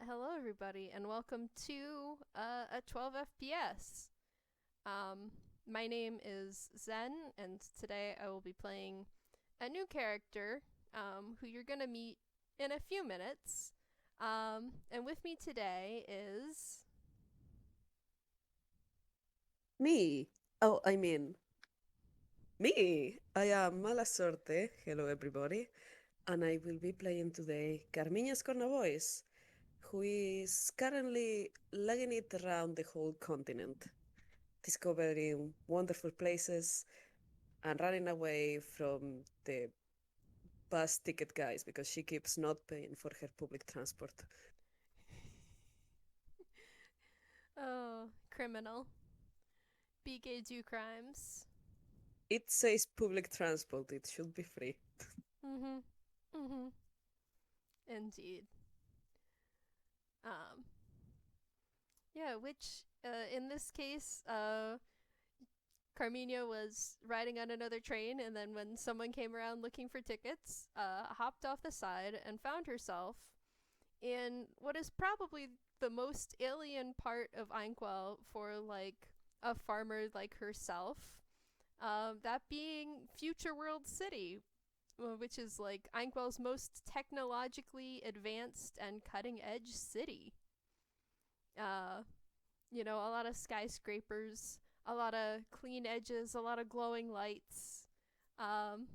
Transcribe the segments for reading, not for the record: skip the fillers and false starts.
Hello everybody, and welcome to a 12 FPS. My name is Zen, and today I will be playing a new character, who you're gonna meet in a few minutes. And with me today is... Me? Oh, I mean, me! I am Mala Sorte. Hello, everybody. And I will be playing today Carmiña's Corner Voice, who is currently lugging it around the whole continent, discovering wonderful places and running away from the bus ticket guys because she keeps not paying for her public transport. Oh, criminal. BK do crimes. It says public transport, it should be free. Mm-hmm. Mm-hmm. Indeed. Um, yeah, which, in this case, Carmiña was riding on another train, and then when someone came around looking for tickets, hopped off the side and found herself in what is probably the most alien part of Einquell for like a farmer like herself. That being Future World City, which is like Einquell's most technologically advanced and cutting edge city. Uh, a lot of skyscrapers, a lot of clean edges, a lot of glowing lights. Um,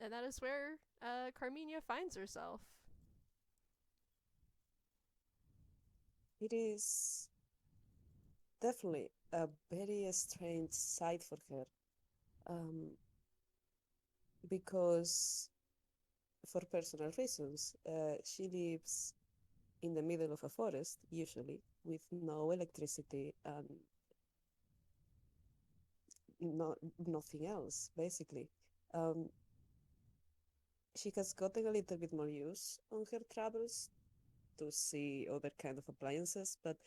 and that is where Carminia finds herself. It is definitely a very strange sight for her. Um, because for personal reasons, she lives in the middle of a forest, usually, with no electricity and nothing else, basically. Um, she has gotten a little bit more use on her travels to see other kind of appliances, but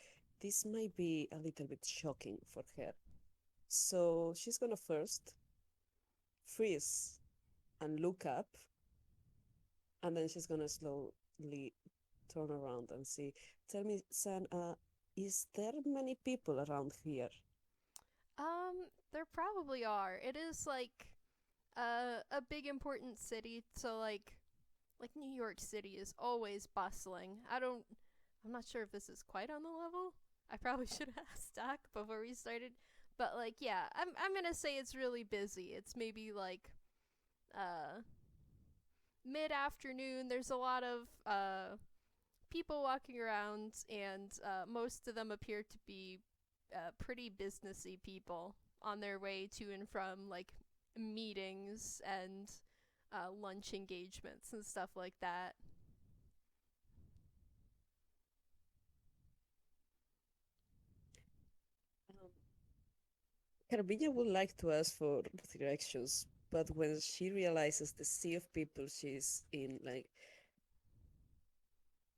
this might be a little bit shocking for her. So she's gonna first freeze and look up, and then she's gonna slowly turn around and see. Tell me, San, is there many people around here? There probably are. It is like a big important city, so like New York City is always bustling. I'm not sure if this is quite on the level. I probably should have asked Doc before we started. But like yeah, I'm gonna say it's really busy. It's maybe like uh mid afternoon. There's a lot of people walking around, and most of them appear to be pretty businessy people on their way to and from like meetings and lunch engagements and stuff like that. Um, Carabina would like to ask for directions, but when she realizes the sea of people she's in, like,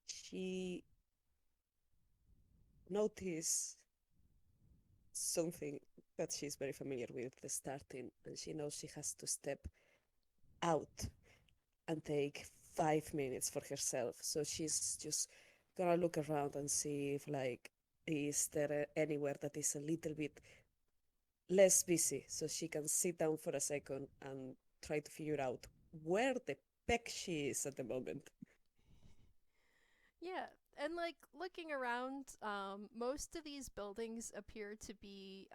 she notices something that she's very familiar with the starting, and she knows she has to step out and take 5 minutes for herself. So she's just gonna look around and see if, like, is there anywhere that is a little bit less busy so she can sit down for a second and try to figure out where the peck she is at the moment. Yeah, and like looking around, most of these buildings appear to be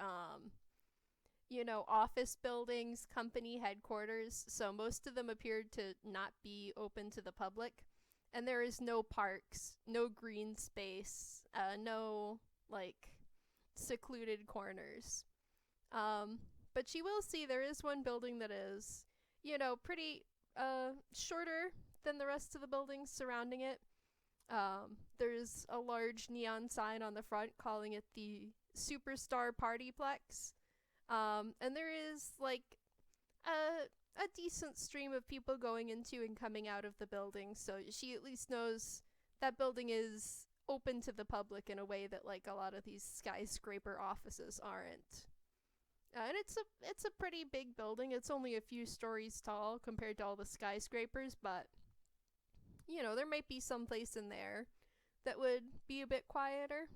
office buildings, company headquarters, so most of them appeared to not be open to the public. And there is no parks, no green space, no, like, secluded corners. Um, but she will see there is one building that is, pretty shorter than the rest of the buildings surrounding it. There's a large neon sign on the front calling it the Superstar Partyplex. And there is like a decent stream of people going into and coming out of the building, so she at least knows that building is open to the public in a way that like a lot of these skyscraper offices aren't. And it's a pretty big building. It's only a few stories tall compared to all the skyscrapers, but there might be some place in there that would be a bit quieter.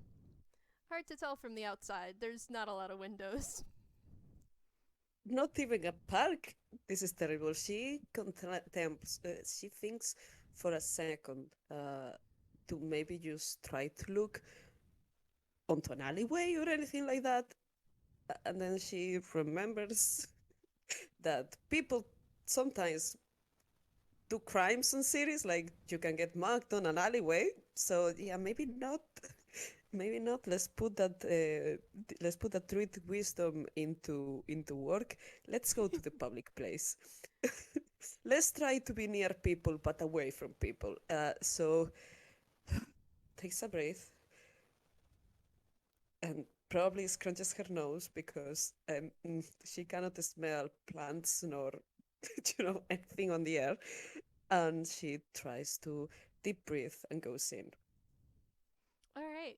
Hard to tell from the outside. There's not a lot of windows. Not even a park. This is terrible. She contempts, she thinks for a second to maybe just try to look onto an alleyway or anything like that. And then she remembers that people sometimes do crimes in cities, like you can get mugged on an alleyway. So yeah, maybe not. Maybe not. Let's put that druid wisdom into work. Let's go to the public place. Let's try to be near people but away from people. So takes a breath and probably scrunches her nose because she cannot smell plants nor anything on the air, and she tries to deep breathe and goes in. All right.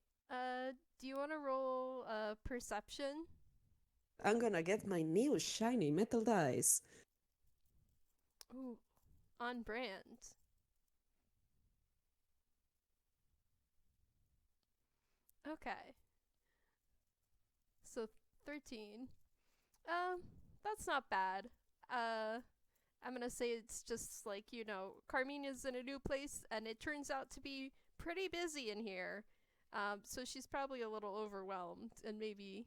Do you want to roll perception? I'm gonna get my new shiny metal dice. Ooh, on brand. Okay. So 13. Um, that's not bad. Uh, I'm gonna say it's just like, Carmiña's in a new place and it turns out to be pretty busy in here. So she's probably a little overwhelmed and maybe,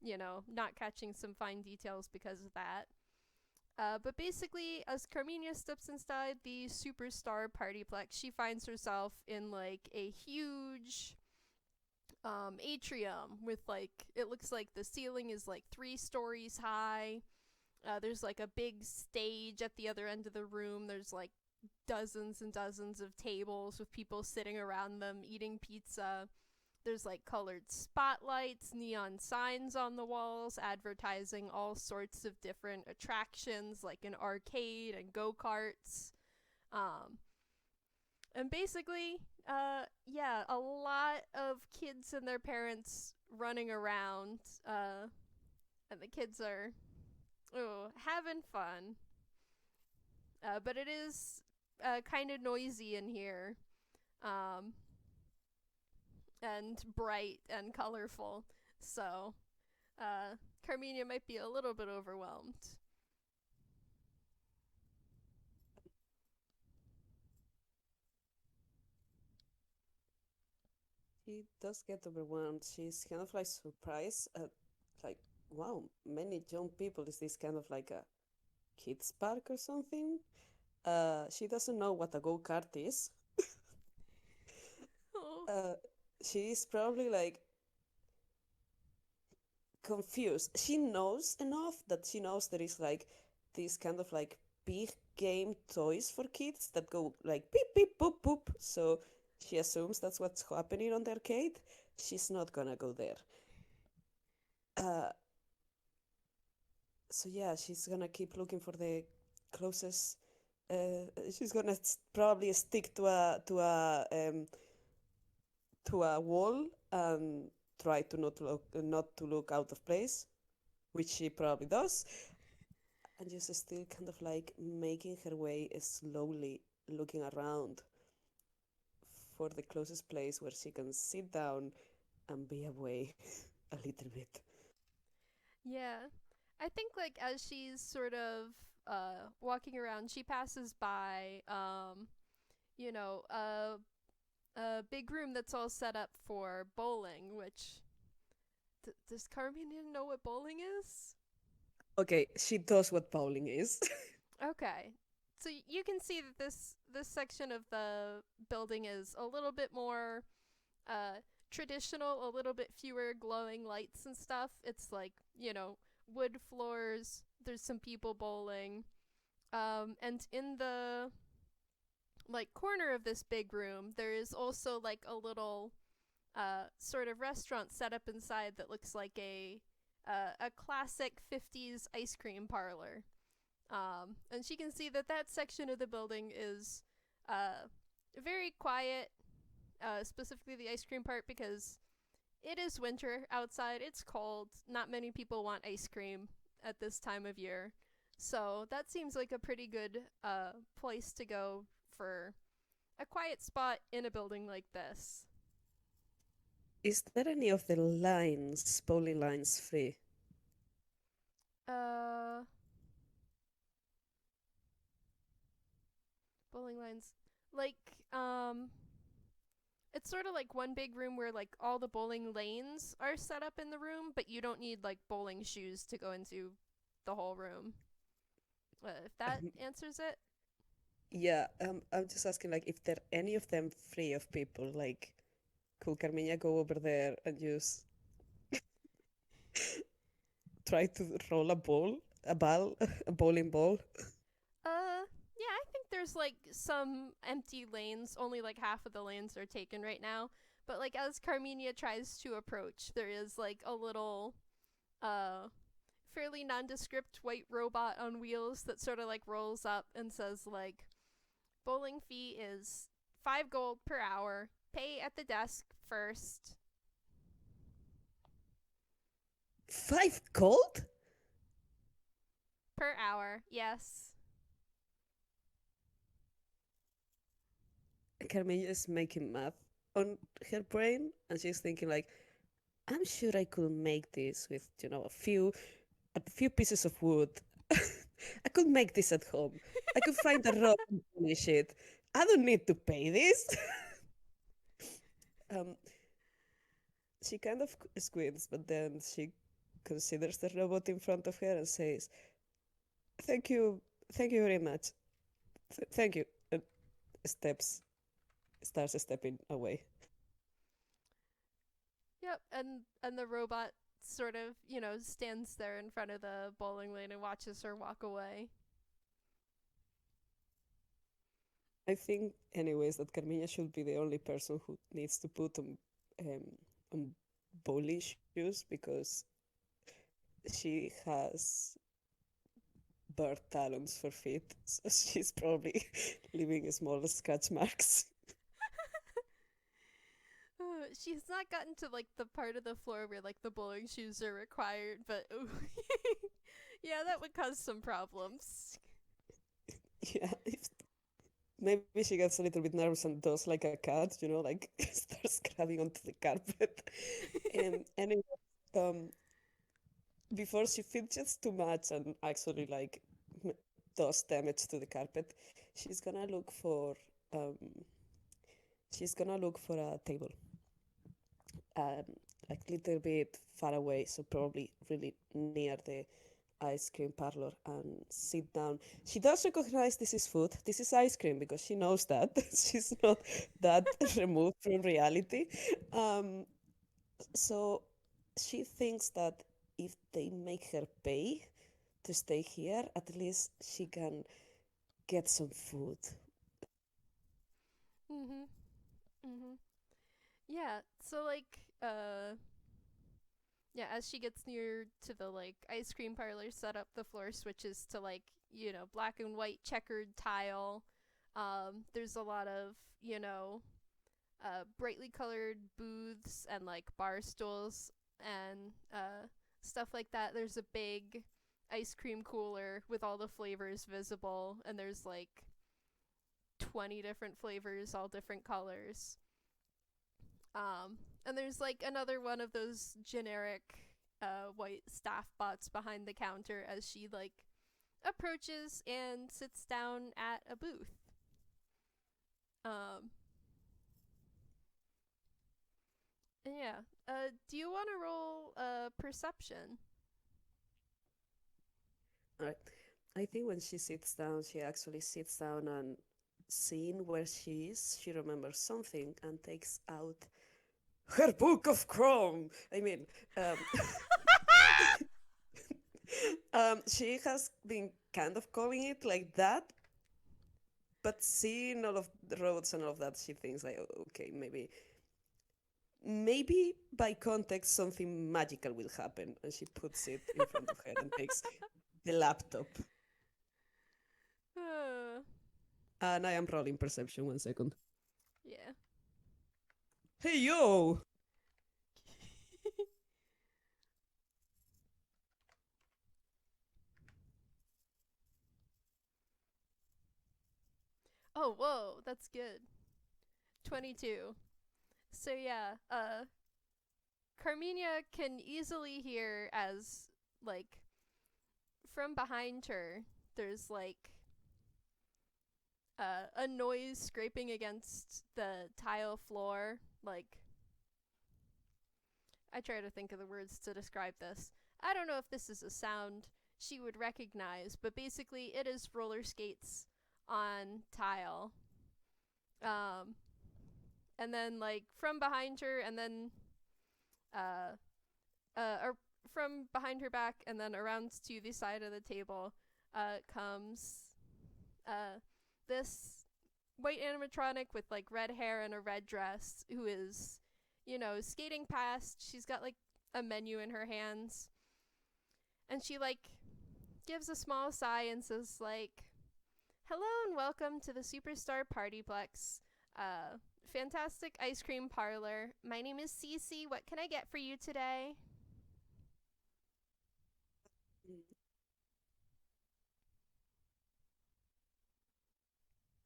not catching some fine details because of that. But basically, as Carmiña steps inside the superstar partyplex, she finds herself in like a huge atrium with like, it looks like the ceiling is like 3 stories high. There's like a big stage at the other end of the room. There's like dozens and dozens of tables with people sitting around them eating pizza. There's like colored spotlights, neon signs on the walls advertising all sorts of different attractions like an arcade and go-karts. Um, and basically, yeah, a lot of kids and their parents running around. And the kids are having fun. But it is kind of noisy in here. Um, and bright and colorful. So, Carmiña might be a little bit overwhelmed. She does get overwhelmed. She's kind of like surprised at, like, wow, many young people. Is this kind of like a kids park or something? She doesn't know what a go-kart is. Oh. Uh, she is probably like confused. She knows enough that she knows there is like these kind of like big game toys for kids that go like beep beep boop boop. So she assumes that's what's happening on the arcade. She's not gonna go there. Uh, so yeah, she's gonna keep looking for the closest. She's gonna probably stick to a wall and try to not to look out of place, which she probably does, and just still kind of like making her way slowly, looking around for the closest place where she can sit down and be away a little bit. Yeah. I think like as she's sort of walking around, she passes by a big room that's all set up for bowling, which does Carmiña know what bowling is? Okay, she does what bowling is. Okay. So you can see that this section of the building is a little bit more traditional, a little bit fewer glowing lights and stuff. It's like, wood floors, there's some people bowling. And in the like corner of this big room, there is also like a little sort of restaurant set up inside that looks like a classic 50s ice cream parlor. And she can see that that section of the building is very quiet, specifically the ice cream part, because it is winter outside. It's cold. Not many people want ice cream at this time of year. So that seems like a pretty good place to go for a quiet spot in a building like this. Is there any of the lines, bowling lines, free? Uh, bowling lines. Like, um, it's sort of like one big room where like all the bowling lanes are set up in the room, but you don't need like bowling shoes to go into the whole room. If that Um, answers it. yeah, I'm just asking, like, if there any of them free of people, like, could Carmiña go over there and just try to roll a ball, a ball, a bowling ball? Yeah, I think there's like some empty lanes. Only like half of the lanes are taken right now. But like as Carminia tries to approach, there is like a little uh fairly nondescript white robot on wheels that sort of like rolls up and says like bowling fee is 5 gold per hour. Pay at the desk first 5 gold? per hour. Yes. Carmiña is making math on her brain, and she's thinking like, I'm sure I could make this with, a few pieces of wood. I could make this at home. I could find a rope and finish it. I don't need to pay this. um, she kind of squints, but then she considers the robot in front of her and says, "Thank you, thank you very much. Thank you." And steps starts stepping away. Yep, and the robot sort of, stands there in front of the bowling lane and watches her walk away. I think, anyways, that Carmiña should be the only person who needs to put on bowling shoes because she has bird talons for feet, so she's probably leaving small scratch marks. She's not gotten to like the part of the floor where like the bowling shoes are required, but ooh, yeah, that would cause some problems. Yeah, maybe she gets a little bit nervous and does like a cat, like starts grabbing onto the carpet. Anyway, um, before she fidgets too much and actually like does damage to the carpet, she's gonna look for um, she's gonna look for a table, um, like little bit far away, so probably really near the ice cream parlor, and sit down. She does recognize this is food. This is ice cream because she knows that she's not that removed from reality. Um, so she thinks that if they make her pay to stay here, at least she can get some food. Mhm. Mhm. Yeah. So like, yeah, as she gets near to the like ice cream parlor setup, the floor switches to like black and white checkered tile. There's a lot of brightly colored booths and like bar stools and stuff like that. There's a big ice cream cooler with all the flavors visible, and there's like 20 different flavors, all different colors. And there's like another one of those generic white staff bots behind the counter as she like approaches and sits down at a booth. Um, and yeah. Do you want to roll perception? All right. I think when she sits down, she actually sits down and seeing where she is, she remembers something and takes out her book of Chrome. I mean, um, she has been kind of calling it like that, but seeing all of the roads and all of that, she thinks like, "Oh, okay, maybe by context something magical will happen," and she puts it in front of her and takes the laptop. uh, And I am rolling perception. 1 second. yeah. Hey yo! Oh, whoa, that's good. 22. So yeah, Carmiña can easily hear as, like, from behind her, there's, like, a noise scraping against the tile floor. Like, I try to think of the words to describe this. I don't know if this is a sound she would recognize, but basically it is roller skates on tile. Um, and then, like, from behind her, and then uh, or from behind her back, and then around to the side of the table, comes uh, this white animatronic with, like, red hair and a red dress, who is, skating past. She's got, like, a menu in her hands, and she, like, gives a small sigh and says, like, "Hello and welcome to the Superstar Partyplex. Fantastic ice cream parlor. My name is Cece. What can I get for you today?" Mm.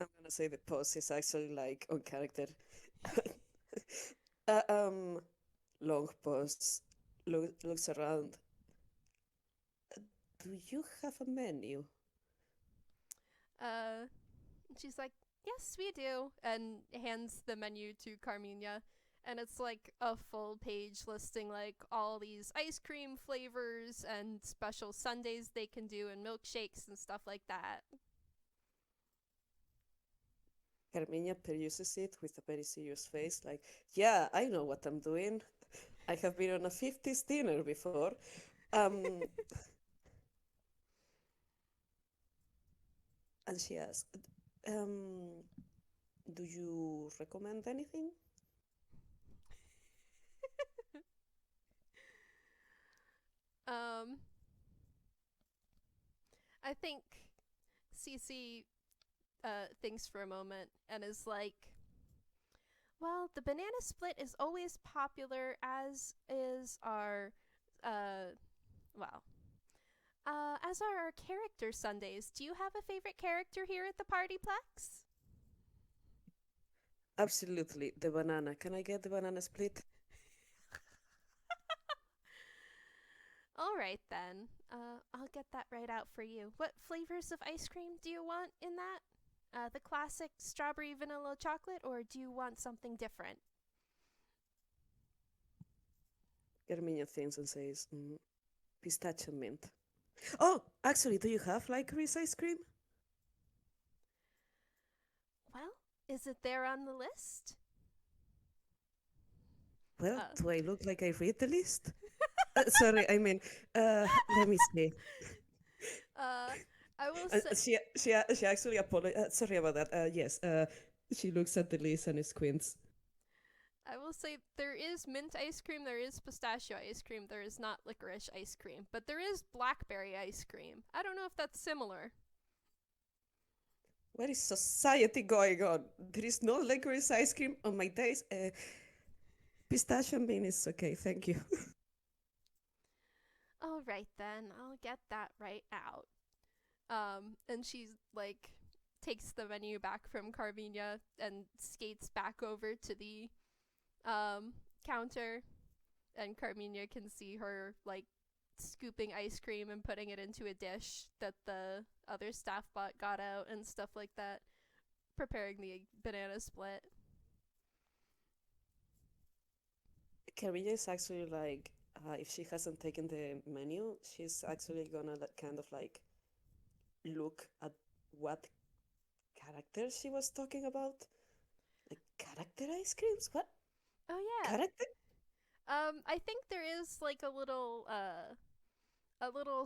I'm gonna say the pose is actually like on character. uh, um, Long pause. Looks around. Do you have a menu? Uh, she's like, "Yes, we do," and hands the menu to Carmiña. And it's like a full page listing, like, all these ice cream flavors and special sundaes they can do and milkshakes and stuff like that. Carmiña peruses it with a very serious face, like, yeah, I know what I'm doing. I have been on a 50s dinner before. Um, and she asks, um, do you recommend anything? um, I think Cece thinks for a moment and is like, "Well, the banana split is always popular, as is our, uh, well, as are our character Sundays. Do you have a favorite character here at the Partyplex?" Absolutely, the banana. Can I get the banana split? All right, then. I'll get that right out for you. What flavors of ice cream do you want in that? The classic strawberry vanilla chocolate, or do you want something different? Carmiña thinks and says, pistachio mint. Oh, actually, do you have licorice ice cream? Well, is it there on the list? Well, Uh, do I look like I read the list? Sorry, I mean, let me see. uh, I will say, She actually apologized. Sorry about that. Yes. She looks at the list and squints. there is mint ice cream, there is pistachio ice cream, there is not licorice ice cream, but there is blackberry ice cream. I don't know if that's similar. What is society going on? There is no licorice ice cream on my days. Pistachio bean is okay, thank you. All right, then. I'll get that right out. And she's like, takes the menu back from Carmiña and skates back over to the counter, and Carmiña can see her, like, scooping ice cream and putting it into a dish that the other staff bot got out and stuff like that, preparing the banana split. Carmiña is actually like, if she hasn't taken the menu, she's actually gonna kind of like look at what character she was talking about. Like, character ice creams? What? Oh yeah. Character? I think there is, like, a little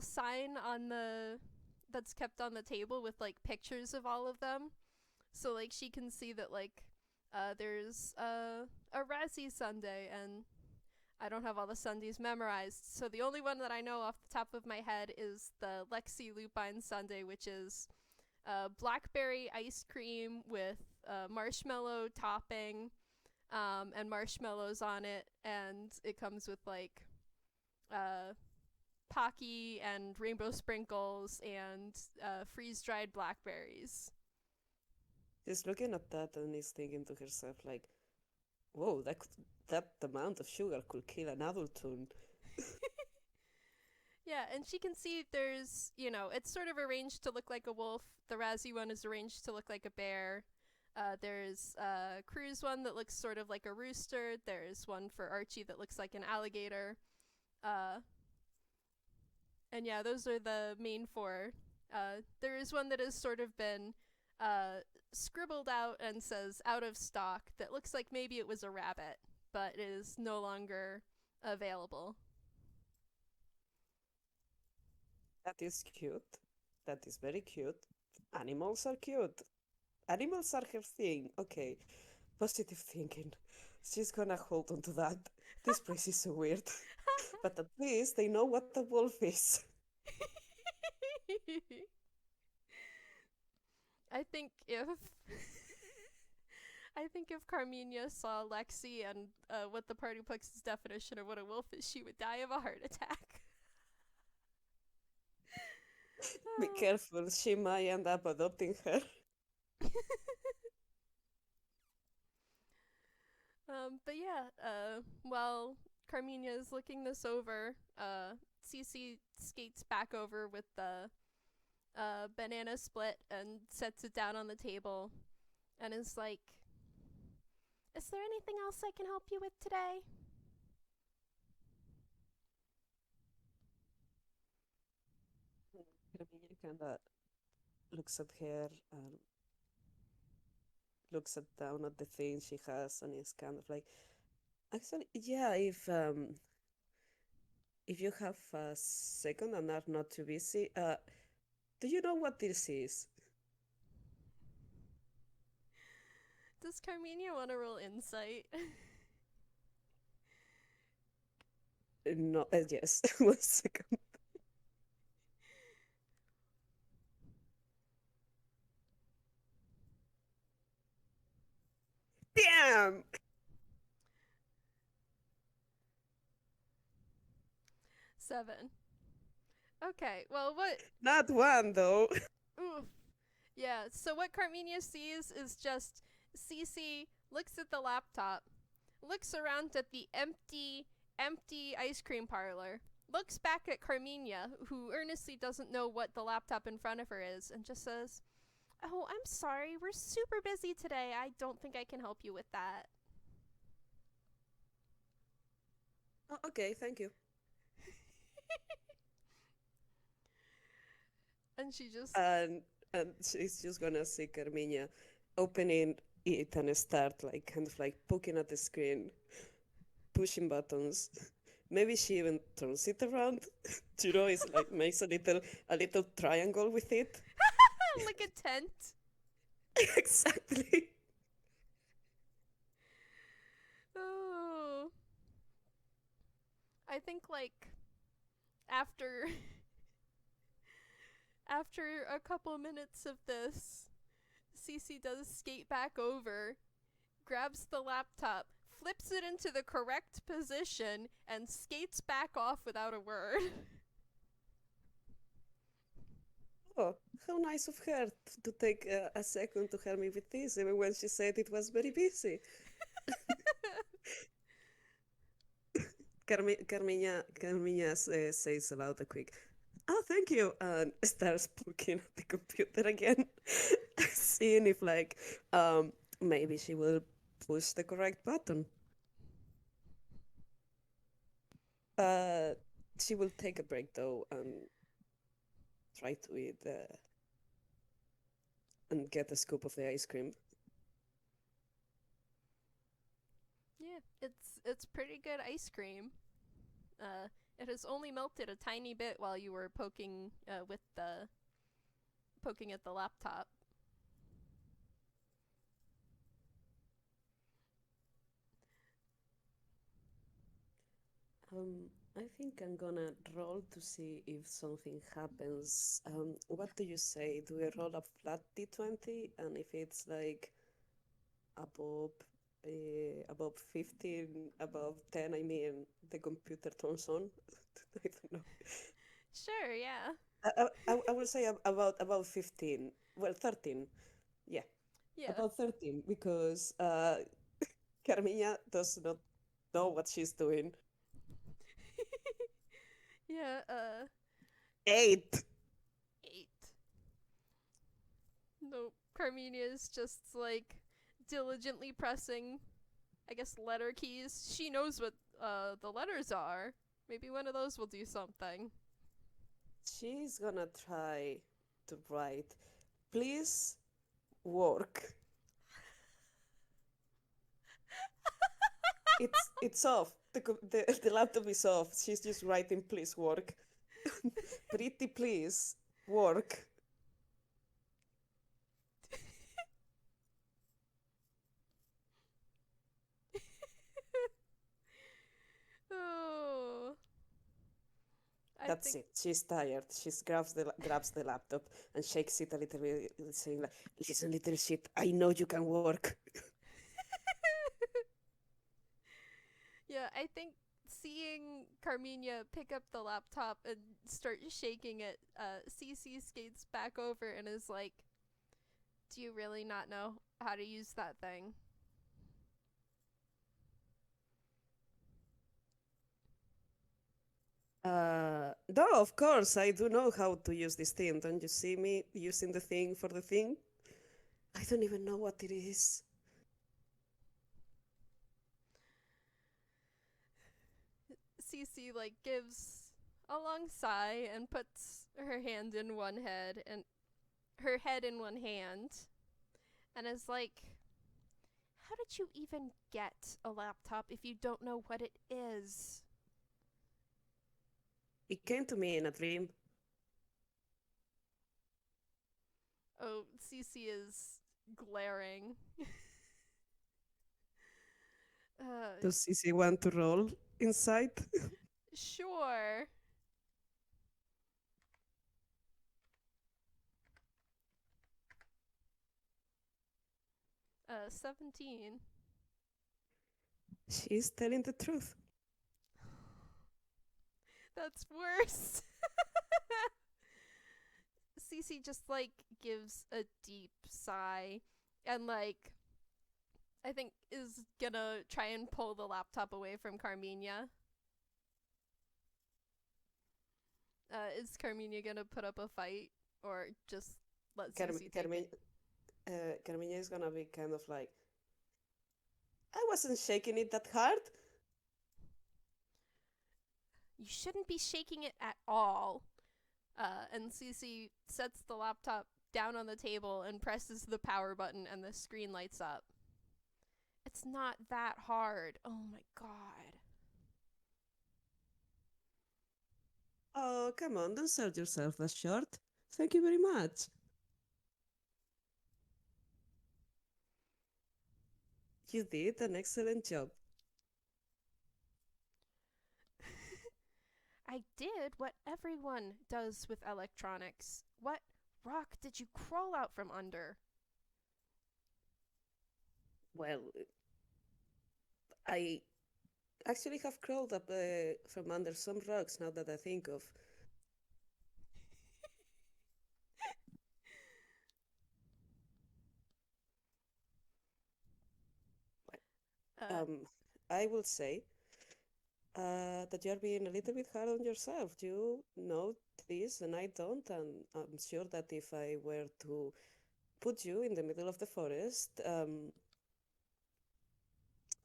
sign on the that's kept on the table with, like, pictures of all of them. So, like, she can see that, like, there's a Razzie Sunday, and I don't have all the Sundays memorized, so the only one that I know off the top of my head is the Lexi Lupine Sunday, which is blackberry ice cream with marshmallow topping, and marshmallows on it, and it comes with, like, uh, Pocky and rainbow sprinkles and freeze dried blackberries. She's looking at that and is thinking to herself, like, Whoa, that amount of sugar could kill an adult toon. Yeah, and she can see there's, it's sort of arranged to look like a wolf. The Razzie one is arranged to look like a bear. There's Crew's one that looks sort of like a rooster. There's one for Archie that looks like an alligator. Uh, and yeah, those are the main four. There is one that has sort of been uh, scribbled out and says out of stock that looks like maybe it was a rabbit, but is no longer available. That is cute. That is very cute. Animals are cute. Animals are her thing. Okay, positive thinking. She's gonna hold on to that. This place is so weird. But at least they know what the wolf is. I think if I think if Carmiña saw Lexi and what the Partyplex's definition of what a wolf is, she would die of a heart attack. Be careful, she might end up adopting her. But yeah, while Carmiña is looking this over, Cece skates back over with the banana split and sets it down on the table and is like, "Is there anything else I can help you with today?" Carmiña kinda looks at her and looks at down at the things she has and is kind of like, actually, yeah, if you have a second and are not too busy, do you know what this is? Does Carmiña want to roll insight? No, yes, 1 second. Damn! 7. Okay, well, what? Not one, though. Oof. Yeah, so what Carmiña sees is just Cece looks at the laptop, looks around at the empty ice cream parlor, looks back at Carmiña, who earnestly doesn't know what the laptop in front of her is, and just says, "Oh, I'm sorry, we're super busy today. I don't think I can help you with that." Oh, okay, thank you. And she just. And she's just gonna see Carmiña opening it and start like kind of like poking at the screen, pushing buttons. Maybe she even turns it around. You know, it's like makes a little triangle with it. Like a tent. Exactly. Oh. I think, like, after after a couple minutes of this, Cece does skate back over, grabs the laptop, flips it into the correct position, and skates back off without a word. Oh, how nice of her to take a second to help me with this, even when she said it was very busy. Carmiña says aloud a quick, "Oh, thank you," and starts poking at the computer again, seeing if maybe she will push the correct button. Uh, she will take a break though and try to eat and get a scoop of the ice cream. Yeah, it's pretty good ice cream. It has only melted a tiny bit while you were poking at the laptop. I think I'm gonna roll to see if something happens. What do you say? Do we roll a flat d20? And if it's like above above 15, above 10, I mean the computer turns on. I don't know. Sure, yeah. I will say about 15. Well, 13. Yeah, Yeah. about 13 because Carmiña does not know what she's doing. Yeah, 8. 8. Nope. Carminia is just like diligently pressing, I guess, letter keys. She knows what the letters are. Maybe one of those will do something. She's gonna try to write, please work. It's off. The laptop is off. She's just writing, please work. Pretty please work. Oh, I That's think. it. She's tired. She grabs the laptop and shakes it a little bit, saying like, "Listen, little shit. I know you can work." Yeah, I think seeing Carminia pick up the laptop and start shaking it, CC skates back over and is like, "Do you really not know how to use that thing?" No, of course, I do know how to use this thing. Don't you see me using the thing for the thing? I don't even know what it is. CC like gives a long sigh and puts her hand in one head and her head in one hand and is like, "How did you even get a laptop if you don't know what it is?" It came to me in a dream. Oh, CC is glaring. uh, Does Sissy want to roll inside? sure. 17. She's telling the truth. That's worse. Cece just like gives a deep sigh and like I think is gonna try and pull the laptop away from Carmiña. Is Carmiña gonna put up a fight or just let Cece take it? Carmiña is gonna be kind of like, I wasn't shaking it that hard. You shouldn't be shaking it at all. And Cece sets the laptop down on the table and presses the power button, and the screen lights up. It's not that hard. Oh my god. Oh, come on, don't sell yourself that short. Thank you very much. You did an excellent job. I did what everyone does with electronics. What rock did you crawl out from under? Well, I actually have crawled up from under some rocks now that I think of. Uh, Um, I will say that you're being a little bit hard on yourself. You know this, and I don't, and I'm sure that if I were to put you in the middle of the forest,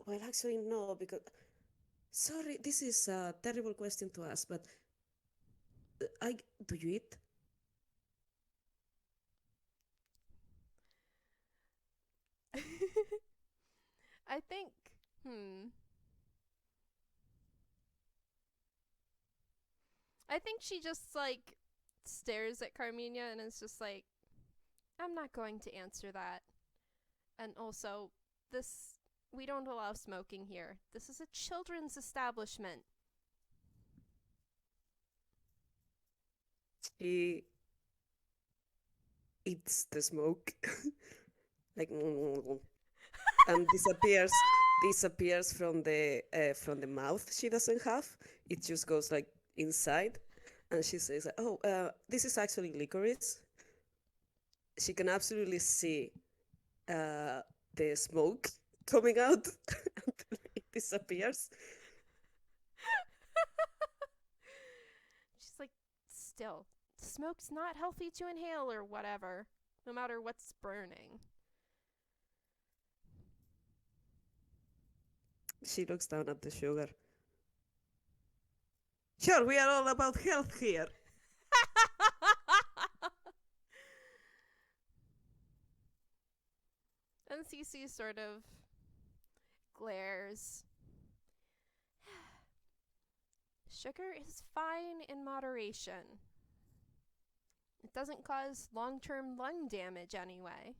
well, actually, no, because sorry, this is a terrible question to ask, but I do you eat? I think, hmm. I think she just like stares at Carminia and is just like, "I'm not going to answer that." And also, this we don't allow smoking here. This is a children's establishment. She eats the smoke, like, and disappears from the mouth she doesn't have. It just goes like inside, and she says, "Oh, this is actually licorice." She can absolutely see uh, the smoke coming out, disappears. She's like, still, smoke's not healthy to inhale or whatever, no matter what's burning. She looks down at the sugar. Sure, we are all about health here. And Cece sort of glares. Sugar is fine in moderation. It doesn't cause long-term lung damage anyway.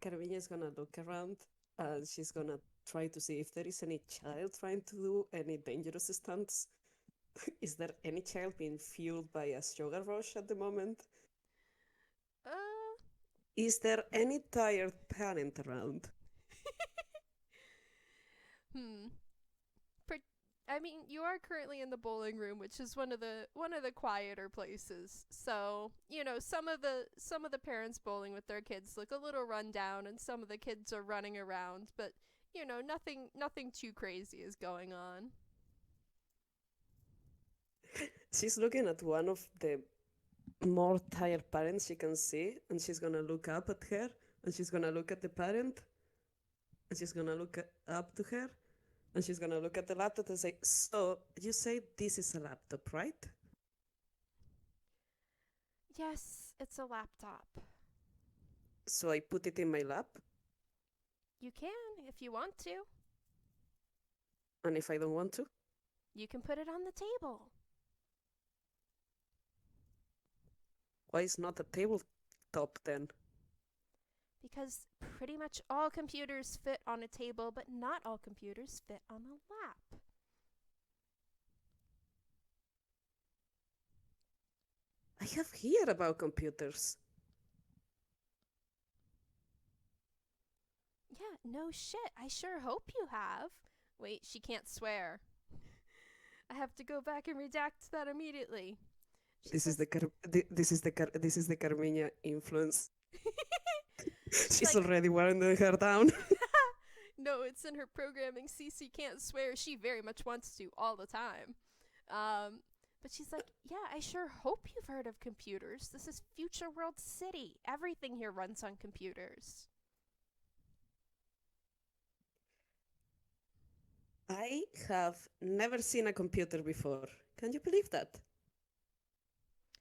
Carmiña is gonna look around and she's gonna try to see if there is any child trying to do any dangerous stunts. Is there any child being fueled by a sugar rush at the moment? Is there any tired parent around? I mean, you are currently in the bowling room, which is one of the quieter places. So, you know, some of the parents bowling with their kids look a little run down, and some of the kids are running around, but you know, nothing too crazy is going on. She's looking at one of the more tired parents she can see, and she's gonna look up at her, and she's gonna look at the parent, and she's gonna look up to her, and she's gonna look at the laptop and say, "So you say this is a laptop, right?" Yes, it's a laptop. So I put it in my lap, You can if you want to. and if I don't want to, You can put it on the table. why is not a tabletop then? Because pretty much all computers fit on a table, but not all computers fit on a lap. I have heard about computers. Yeah, no shit. I sure hope you have. Wait, she can't swear. I have to go back and redact that immediately. This is the Carmiña influence. She's like, already wearing her down. No, it's in her programming. Cece can't swear. She very much wants to all the time. But she's like, yeah, I sure hope you've heard of computers. This is Future World City. Everything here runs on computers. I have never seen a computer before. Can you believe that?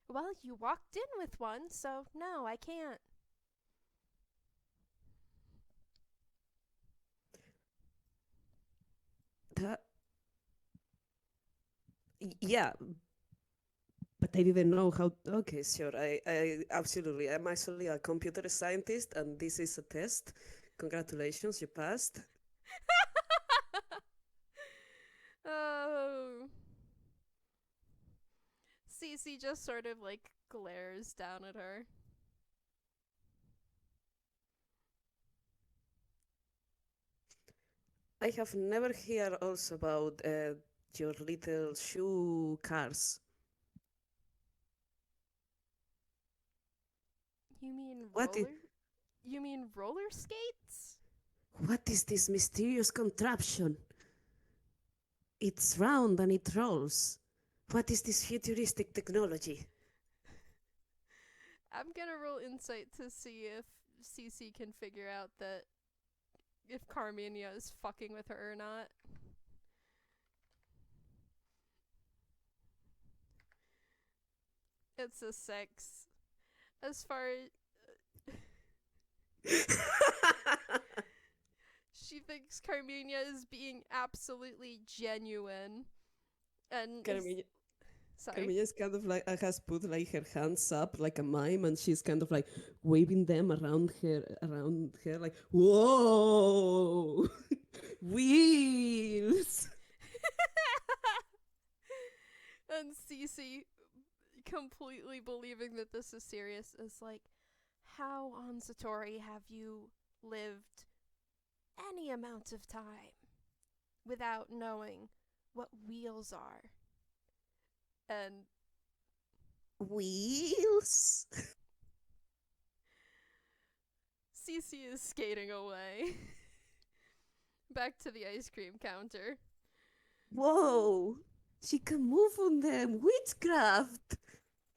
Well, you walked in with one, so no, I can't. That... Yeah, but I didn't know how. Okay, sure. I absolutely. I'm actually a computer scientist, and this is a test. Congratulations, you passed. Oh. Cece just sort of like glares down at her. I have never heard also about your little shoe cars. You mean What roller? You mean roller skates? What is this mysterious contraption? It's round and it rolls. What is this futuristic technology? I'm gonna roll insight to see if Cece can figure out that if Carmiña is fucking with her or not. It's a 6. As far as she thinks Carmiña is being absolutely genuine, and Carmiña is kind of like has put like her hands up like a mime, and she's kind of like waving them around her like, whoa, wheels. And Cece, completely believing that this is serious, is like, how on Satori have you lived any amount of time without knowing what wheels are? And Wheels? Cece is skating away. Back to the ice cream counter. Whoa! She can move on them. Witchcraft!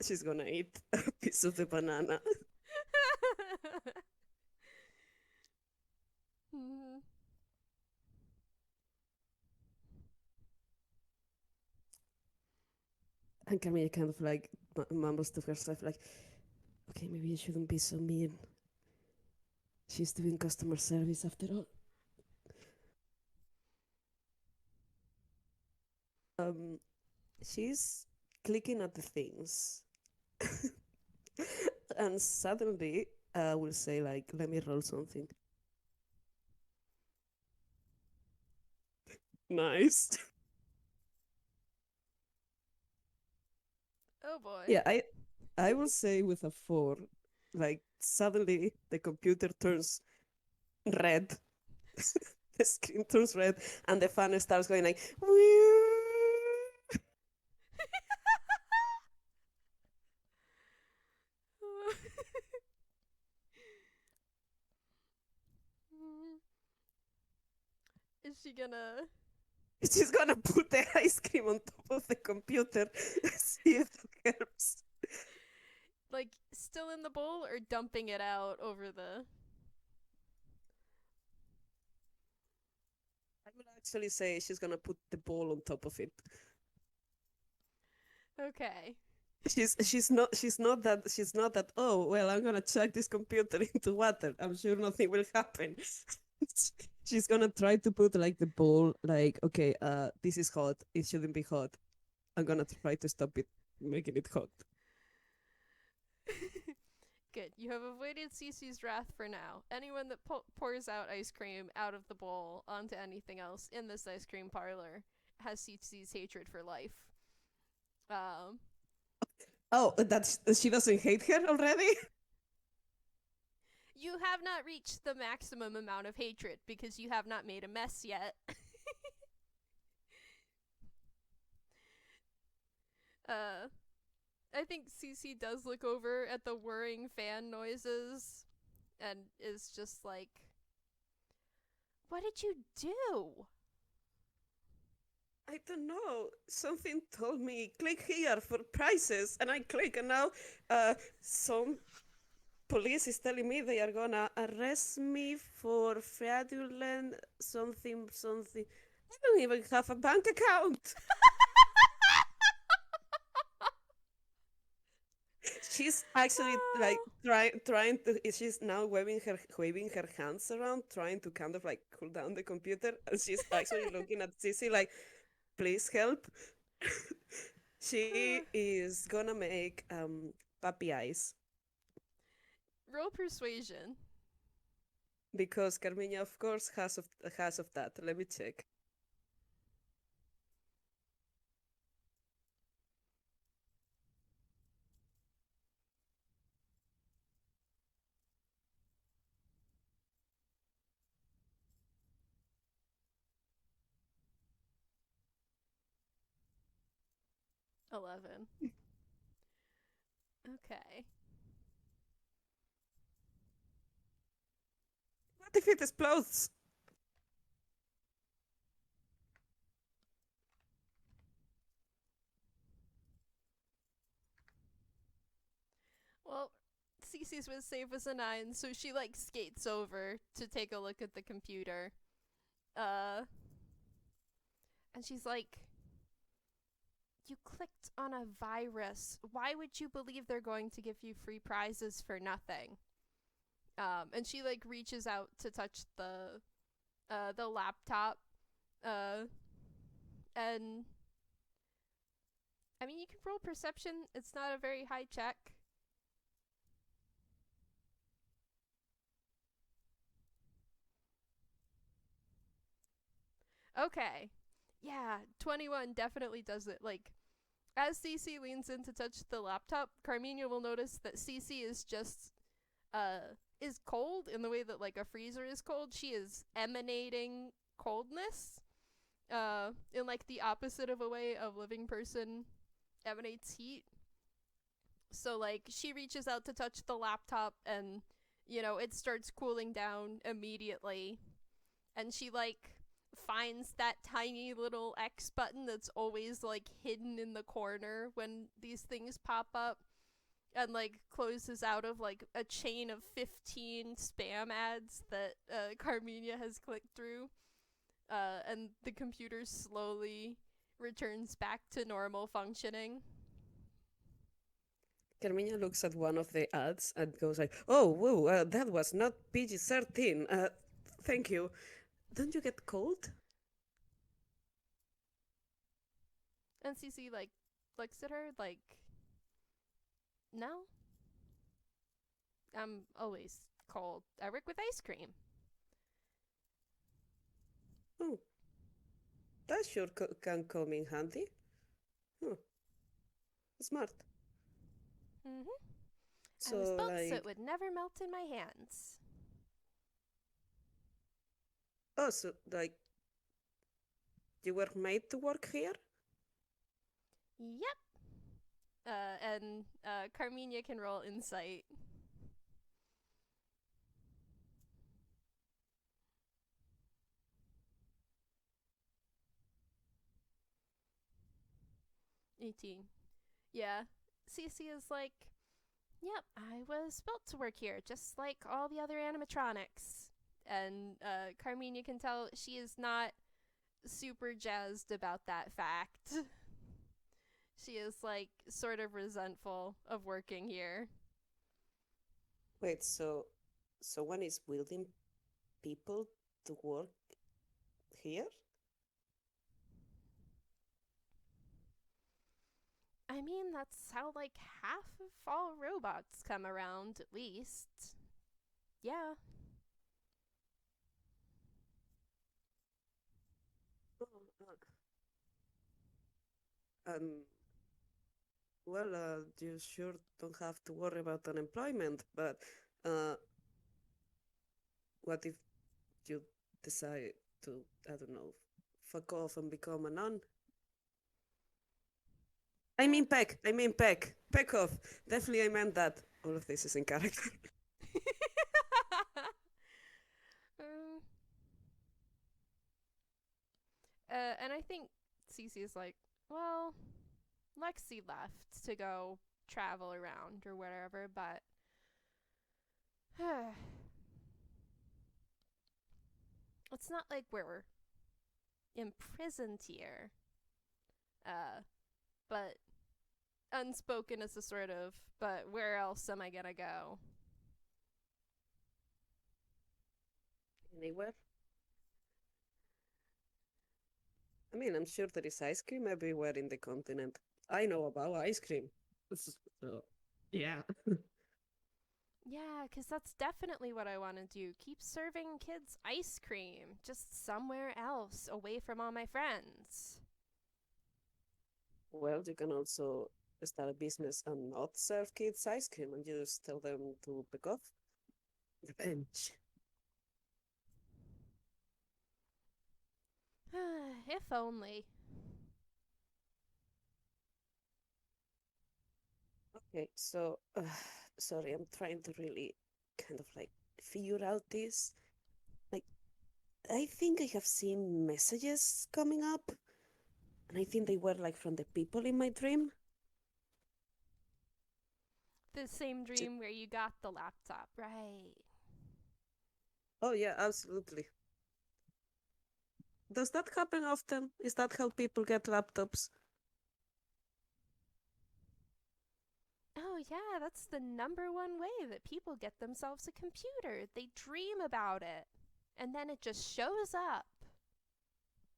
She's gonna eat a piece of the banana. Mhm. And Carmiña kind of like mumbles to herself, like, okay, maybe you shouldn't be so mean. She's doing customer service after all. Um, she's clicking at the things. And suddenly, will say, like, let me roll something. Nice. Oh boy. Yeah, I will say with a 4, like, suddenly the computer turns red. The screen turns red, and the fan starts going like, Is she gonna she's gonna put the ice cream on top of the computer, see if it helps. like still in the bowl or dumping it out over the? I will actually say she's gonna put the ball on top of it. Okay. She's not that, oh well, I'm gonna chuck this computer into water. I'm sure nothing will happen. She's gonna try to put like the ball, like, okay, this is hot, it shouldn't be hot. I'm gonna try to stop it making it hot. Good. You have avoided Cece's wrath for now. Anyone that pours out ice cream out of the bowl onto anything else in this ice cream parlor has Cece's hatred for life. Um, Oh, that's she doesn't hate her already? you have not reached the maximum amount of hatred because you have not made a mess yet. uh, I think Cece does look over at the whirring fan noises and is just like, what did you do? I don't know. Something told me click here for prices, and I click, and now some police is telling me they are gonna arrest me for fraudulent something something. I don't even have a bank account. She's actually like trying to. She's now waving her hands around, trying to kind of like cool down the computer, and she's actually looking at Sissy like, please help. She is gonna make puppy eyes Roll persuasion. because Carmiña, of course, has of that. Let me check. $11. Okay. What if it explodes? Well, Cece's was safe as a 9, so she like skates over to take a look at the computer. Uh and she's like, you clicked on a virus. Why would you believe they're going to give you free prizes for nothing? And she like reaches out to touch the laptop. Uh and I mean, you can roll perception. It's not a very high check. Okay. Yeah, 21 definitely does it. Like, as Cece leans in to touch the laptop, Carmiña will notice that Cece is just, is cold in the way that, like, a freezer is cold. She is emanating coldness, in, like, the opposite of a way a living person emanates heat. So, like, she reaches out to touch the laptop and, it starts cooling down immediately. And she, like, finds that tiny little X button that's always, like, hidden in the corner when these things pop up. And, like, closes out of, like, a chain of 15 spam ads that Carmiña has clicked through. And the computer slowly returns back to normal functioning. Carmiña looks at one of the ads and goes like, "Oh, whoa, that was not PG-13. Thank you. Don't you get cold?" And Cece, like, looks at her, like, no. I'm always cold. I work with ice cream. Oh, that sure can come in handy. Huh. Smart. Mm-hmm. I was So, built so it like, would never melt in my hands. oh, so, like, you were made to work here? Yep. And Carmiña can roll insight. '18. Yeah. Cece is like, yep, I was built to work here, just like all the other animatronics. And Carmiña can tell she is not super jazzed about that fact. She is, like, sort of resentful of working here. Wait, so someone is building people to work here? I mean, that's how, like, half of all robots come around, at least. Yeah. Oh, um, well, you sure don't have to worry about unemployment, but uh, what if you decide to, I don't know, fuck off and become a nun? I Uh, mean peck. I mean peck. Peck off. Definitely I meant that. All of this is in character. uh, and I think Cece's like, well, Lexi left to go travel around or whatever, but it's not like we're imprisoned here. But unspoken is a sort of, but where else am I gonna go? Anywhere? I mean, I'm sure there is ice cream everywhere in the continent. I know about ice cream. So, yeah. Yeah, because that's definitely what I want to do. Keep serving kids ice cream, just somewhere else, away from all my friends. Well, you can also start a business and not serve kids ice cream and you just tell them to pick off. Revenge. If only. Okay, so sorry, I'm trying to really kind of like figure out this. Like, I think I have seen messages coming up, and I think they were like from the people in my dream. The same J- dream where you got the laptop, right? Oh yeah, absolutely. Does that happen often? Is that how people get laptops? Oh, yeah, that's the number one way that people get themselves a computer. They dream about it, and then it just shows up.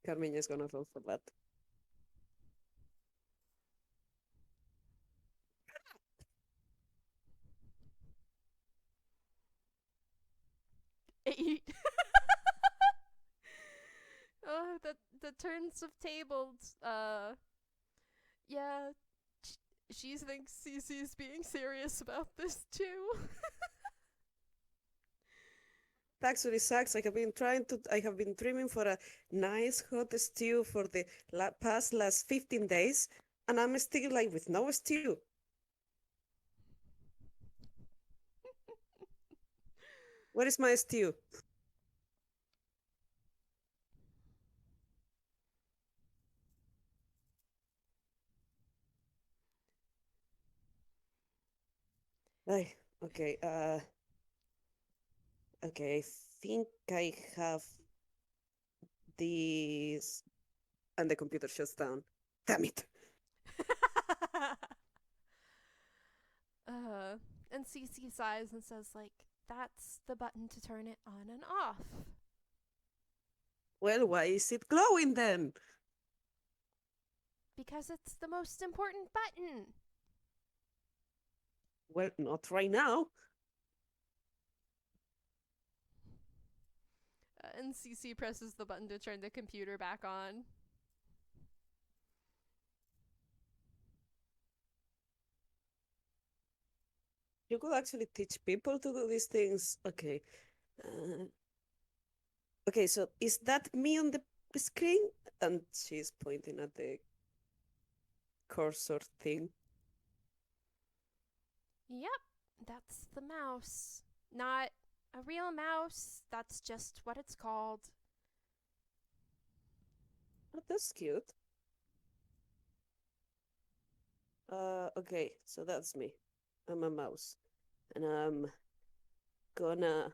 Carmiña is gonna fall for that. Eight. Oh, the turns of tables. Yeah, she thinks Cece's being serious about this too. Actually sucks. I have been dreaming for a nice hot stew for the past last 15 days, and I'm still like with no stew. Where is my stew? Ay, okay, okay, I think I have this. And the computer shuts down. Damn it. uh, and Cece sighs and says, like, that's the button to turn it on and off. Well, why is it glowing then? Because it's the most important button. Well, not right now. And Cece presses the button to turn the computer back on. You could actually teach people to do these things. Okay. Uh, okay, so is that me on the screen? And she's pointing at the cursor thing. Yep, that's the mouse. Not a real mouse, that's just what it's called. Oh, that's cute. Okay, so that's me. I'm a mouse. And I'm gonna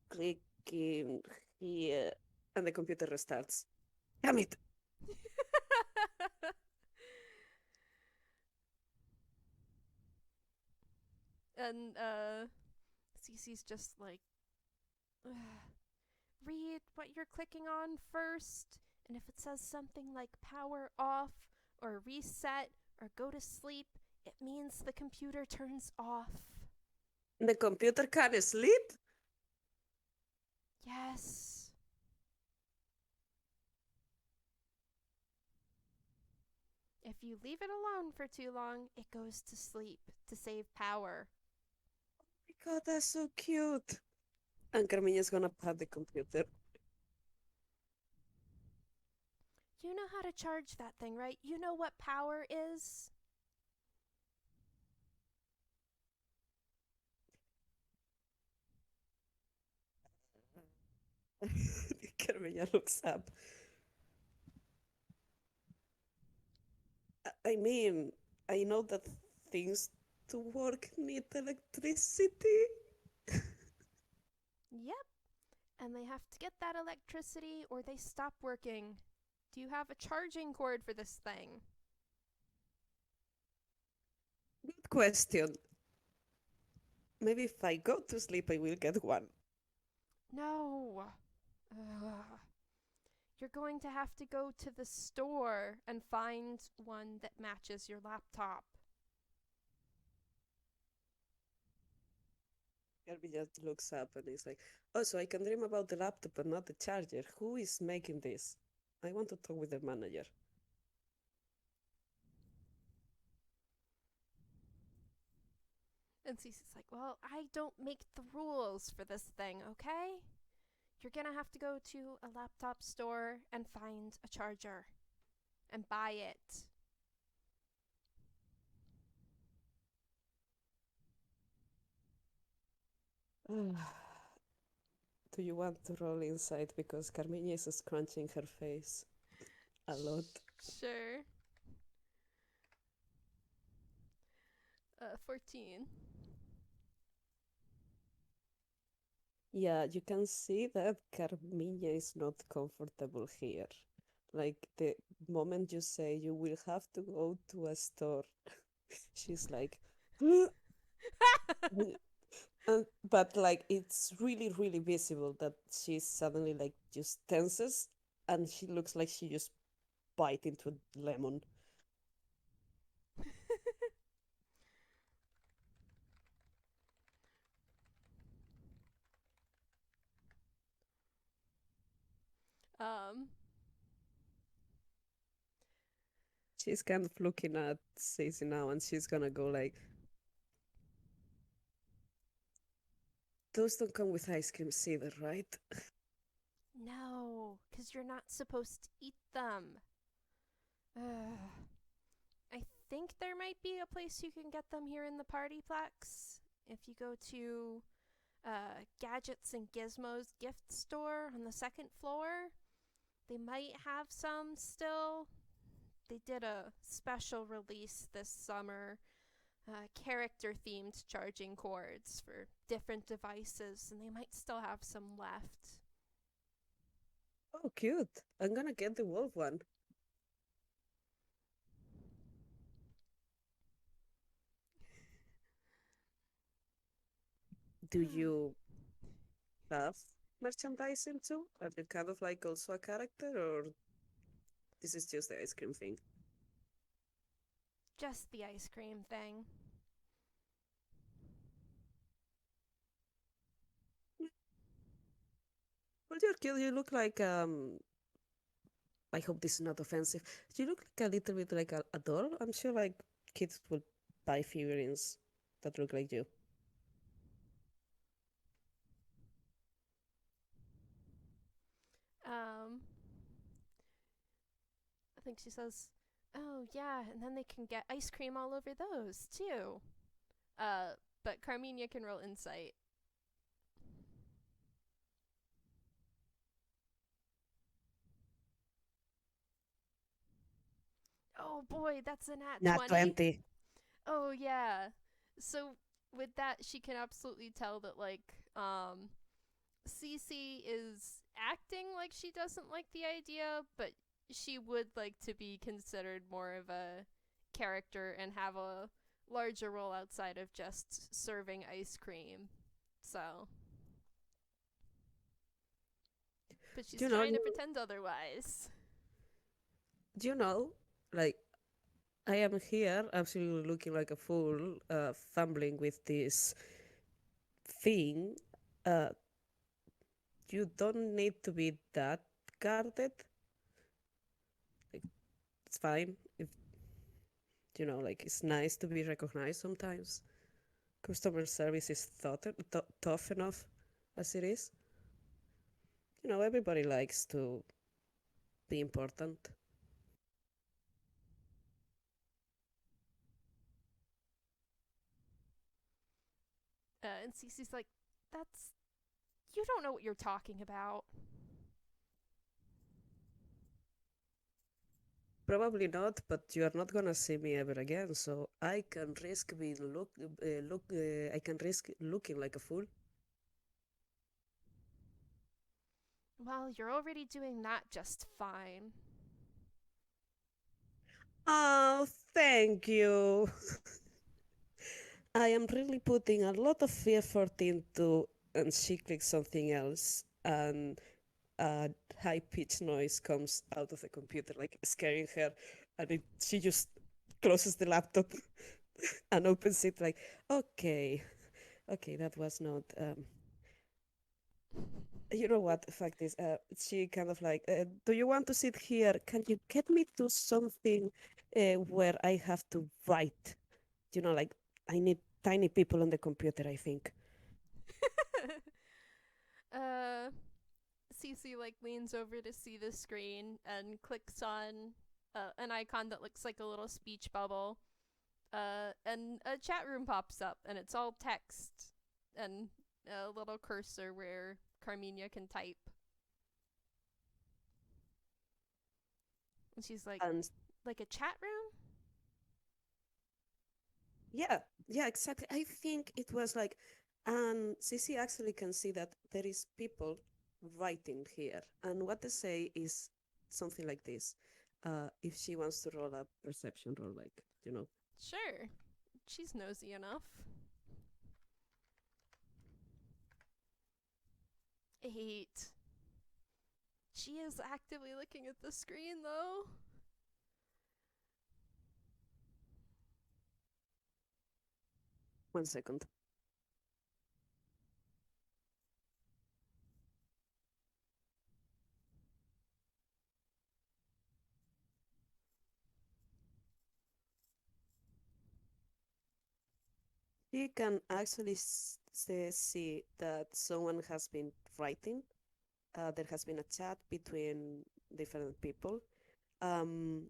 click in here. And the computer restarts. Damn it! And Cece's just like, read what you're clicking on first, and if it says something like power off or reset or go to sleep, it means the computer turns off. The computer can't sleep? Yes. If you leave it alone for too long, it goes to sleep to save power. Oh my god, that's so cute. And Carmiña's gonna pat the computer. You know how to charge that thing, right? You know what power is? Carmiña looks up. I mean, I know that things to work need electricity. Yep. And they have to get that electricity or they stop working. Do you have a charging cord for this thing? Good question. Maybe if I go to sleep, I will get one. No. Ugh. You're going to have to go to the store and find one that matches your laptop. Kirby just looks up and is like, oh, so I can dream about the laptop but not the charger. Who is making this? I want to talk with the manager. And Cece's like, well, I don't make the rules for this thing, okay? You're gonna have to go to a laptop store and find a charger and buy it. Do you want to roll inside? Because Carmiña is scrunching her face a lot. Sure. 14. Yeah, you can see that Carmiña is not comfortable here. Like the moment you say you will have to go to a store, she's like, but like it's really, really visible that she suddenly like just tenses and she looks like she just bite into a lemon. um, She's kind of looking at Stacey now and she's gonna go like, those don't come with ice cream either, right? no, because you're not supposed to eat them. Ugh. I think there might be a place you can get them here in the Partyplex. If you go to Gadgets and Gizmos gift store on the second floor. They might have some still. They did a special release this summer, character themed charging cords for different devices, and they might still have some left. Oh, cute. I'm gonna get the wolf one. Do you have merchandising too? Are you kind of like also a character, or this is just the ice cream thing? Just the ice cream thing. Well, you're cute. You look like I hope this is not offensive. You look like a little bit like a doll. I'm sure like kids would buy figurines that look like you. Um, I think she says, "Oh yeah, and then they can get ice cream all over those too." Uh, but Carmiña can roll insight. Oh boy, that's a nat Not 20. 20. Oh yeah. So with that, she can absolutely tell that Cece is acting like she doesn't like the idea, but she would like to be considered more of a character and have a larger role outside of just serving ice cream. So, but she's You know, trying to you, pretend otherwise. you know, like I am here absolutely looking like a fool, fumbling with this thing. Uh, you don't need to be that guarded. Like, it's fine if like it's nice to be recognized sometimes. Customer service is tough enough as it is. Everybody likes to be important. And Cece's like, "That's you don't know what you're talking about." Probably not, but you are not gonna see me ever again, so I can risk being I can risk looking like a fool. Well, you're already doing that just fine. Oh, thank you. I am really putting a lot of effort into, and she clicks something else, and a high pitched noise comes out of the computer, like scaring her, and she just closes the laptop and opens it, like, okay, okay, that was not. You know what? Fact is, she kind of like, do you want to sit here? Can you get me to something where I have to write? Like I need tiny people on the computer, I think. uh, Cece leans over to see the screen and clicks on an icon that looks like a little speech bubble. And a chat room pops up, and it's all text and a little cursor where Carminia can type. And she's And like a chat room? yeah, yeah, exactly. I think it was like, and Sissy actually can see that there is people writing here, and what they say is something like this. If she wants to roll a perception roll, like, Sure. She's nosy enough. 8. She is actively looking at the screen, though. 1 second. She can actually see that someone has been writing. There has been a chat between different people. Um,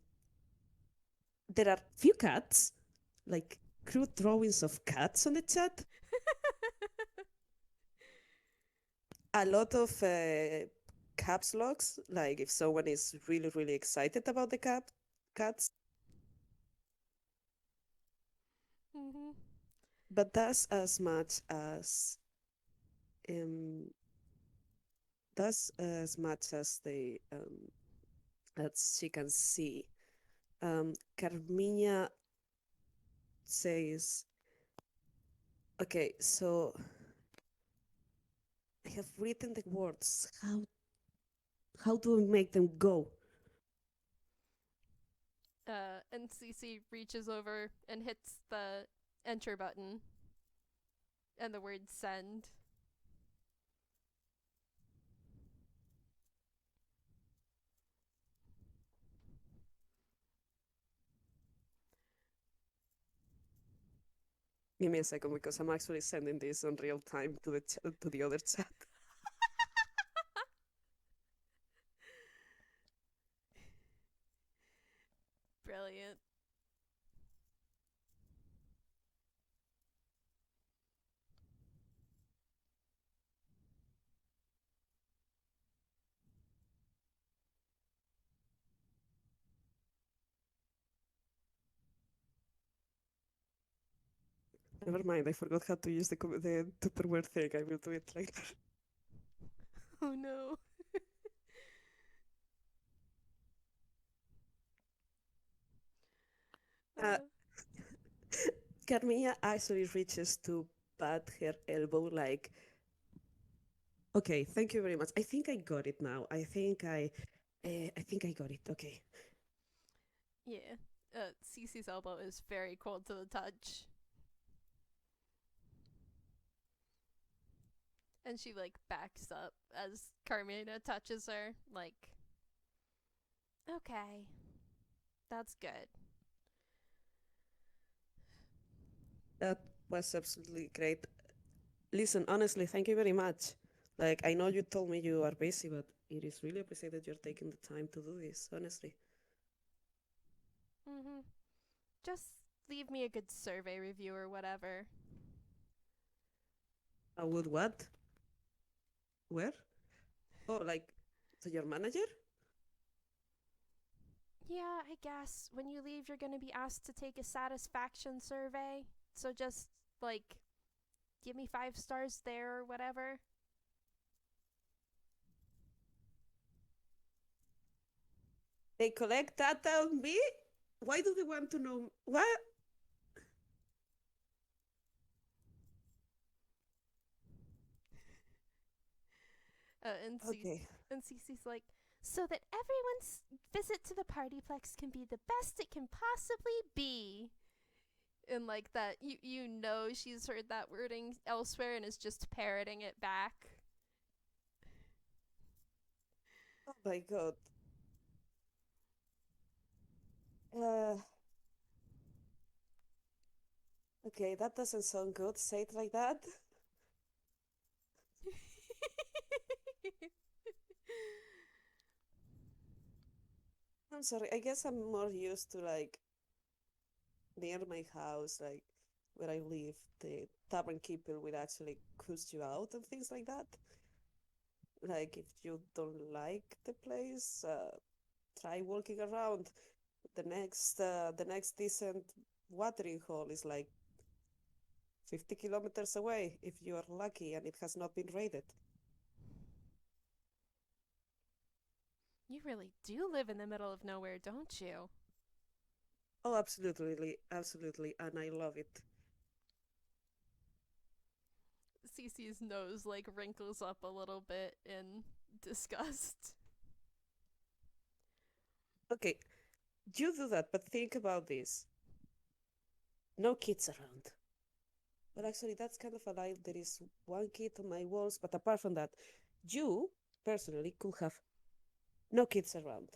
there are few cats, like crude drawings of cats on the chat. a lot of caps locks, like if someone is really, really excited about the cats, Mm-hmm. but um, that's as much as they as she can see. Carmiña says, "Okay, so I have written the words. How do we make them go?" And Cece reaches over and hits the enter button and the word send. Give me a second because I'm actually sending this on real time to to the other chat. Brilliant. Never mind, I forgot how to use the Tupperware thing. I will do it later. Oh no. Uh, Uh, Carmilla actually reaches to pat her elbow like, okay, thank you very much. I think I got it now. I think I got it. Okay. yeah. Cece's elbow is very cold to the touch. And she like backs up as Carmina touches her. Like, okay, that's good. That was absolutely great. Listen, honestly, thank you very much. Like, I know you told me you are busy, but it is really appreciated you're taking the time to do this, honestly. Mm-hmm. Just leave me a good survey review or whatever. I would what? Where? Oh, like, to your manager? Yeah, I guess when you leave, you're gonna be asked to take a satisfaction survey. So just like give me 5 stars there or whatever. They collect data on me? Why do they want to know? What? And Okay. Cece's like, so that everyone's visit to the partyplex can be the best it can possibly be. And like that, you know she's heard that wording elsewhere and is just parroting it back. Oh my god. Uh, okay, that doesn't sound good. Say it like that. I'm sorry. I guess I'm more used to like near my house, like where I live, the tavern keeper will actually cuss you out and things like that. Like if you don't like the place, try walking around. The next decent watering hole is like 50 kilometers away if you are lucky and it has not been raided. You really do live in the middle of nowhere, don't you? Oh, absolutely, absolutely, and I love it. Cece's nose like wrinkles up a little bit in disgust. Okay, you do that, but think about this. No kids around. Well, actually, that's kind of a lie. There is one kid on my walls, but apart from that, you personally could have no kids around.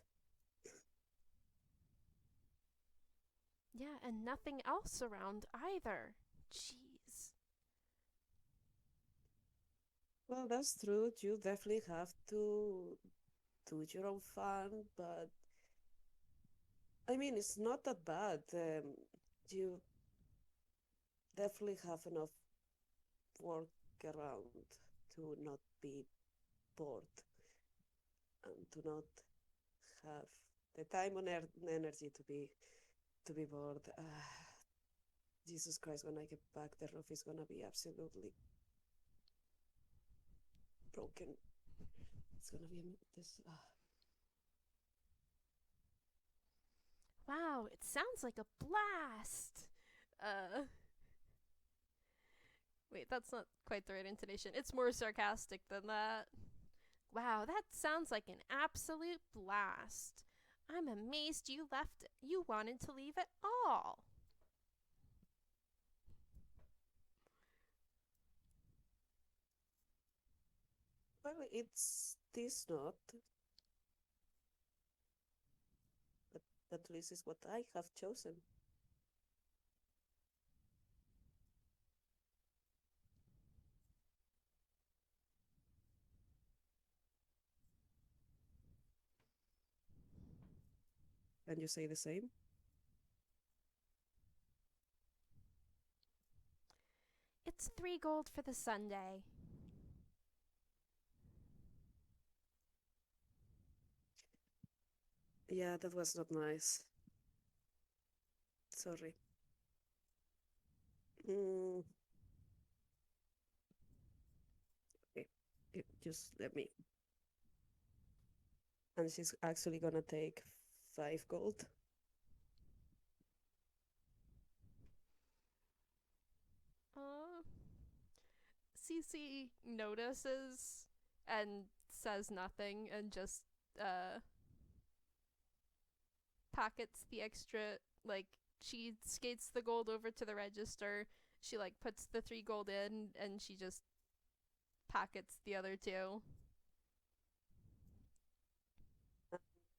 Yeah, and nothing else around either. Jeez. Well, that's true. You definitely have to do your own fun, but I mean, it's not that bad. You definitely have enough work around to not be. bored and to not have the time or energy to be bored. Jesus Christ, when I get back, the roof is gonna be absolutely broken. It's gonna be this. Wow, it sounds like a blast. Uh, Wait, that's not quite the right intonation. It's more sarcastic than that. Wow, that sounds like an absolute blast. I'm amazed you left. You wanted to leave at all. Well, it's this not, but at least is what I have chosen. Can you say the same? It's 3 gold for the Sunday. Yeah, that was not nice. Sorry. Mm, okay, just let me. And she's actually gonna take 5 gold. Uh, Cece notices and says nothing and just uh pockets the extra, like, she skates the gold over to the register. She like puts the 3 gold in and she just pockets the other two.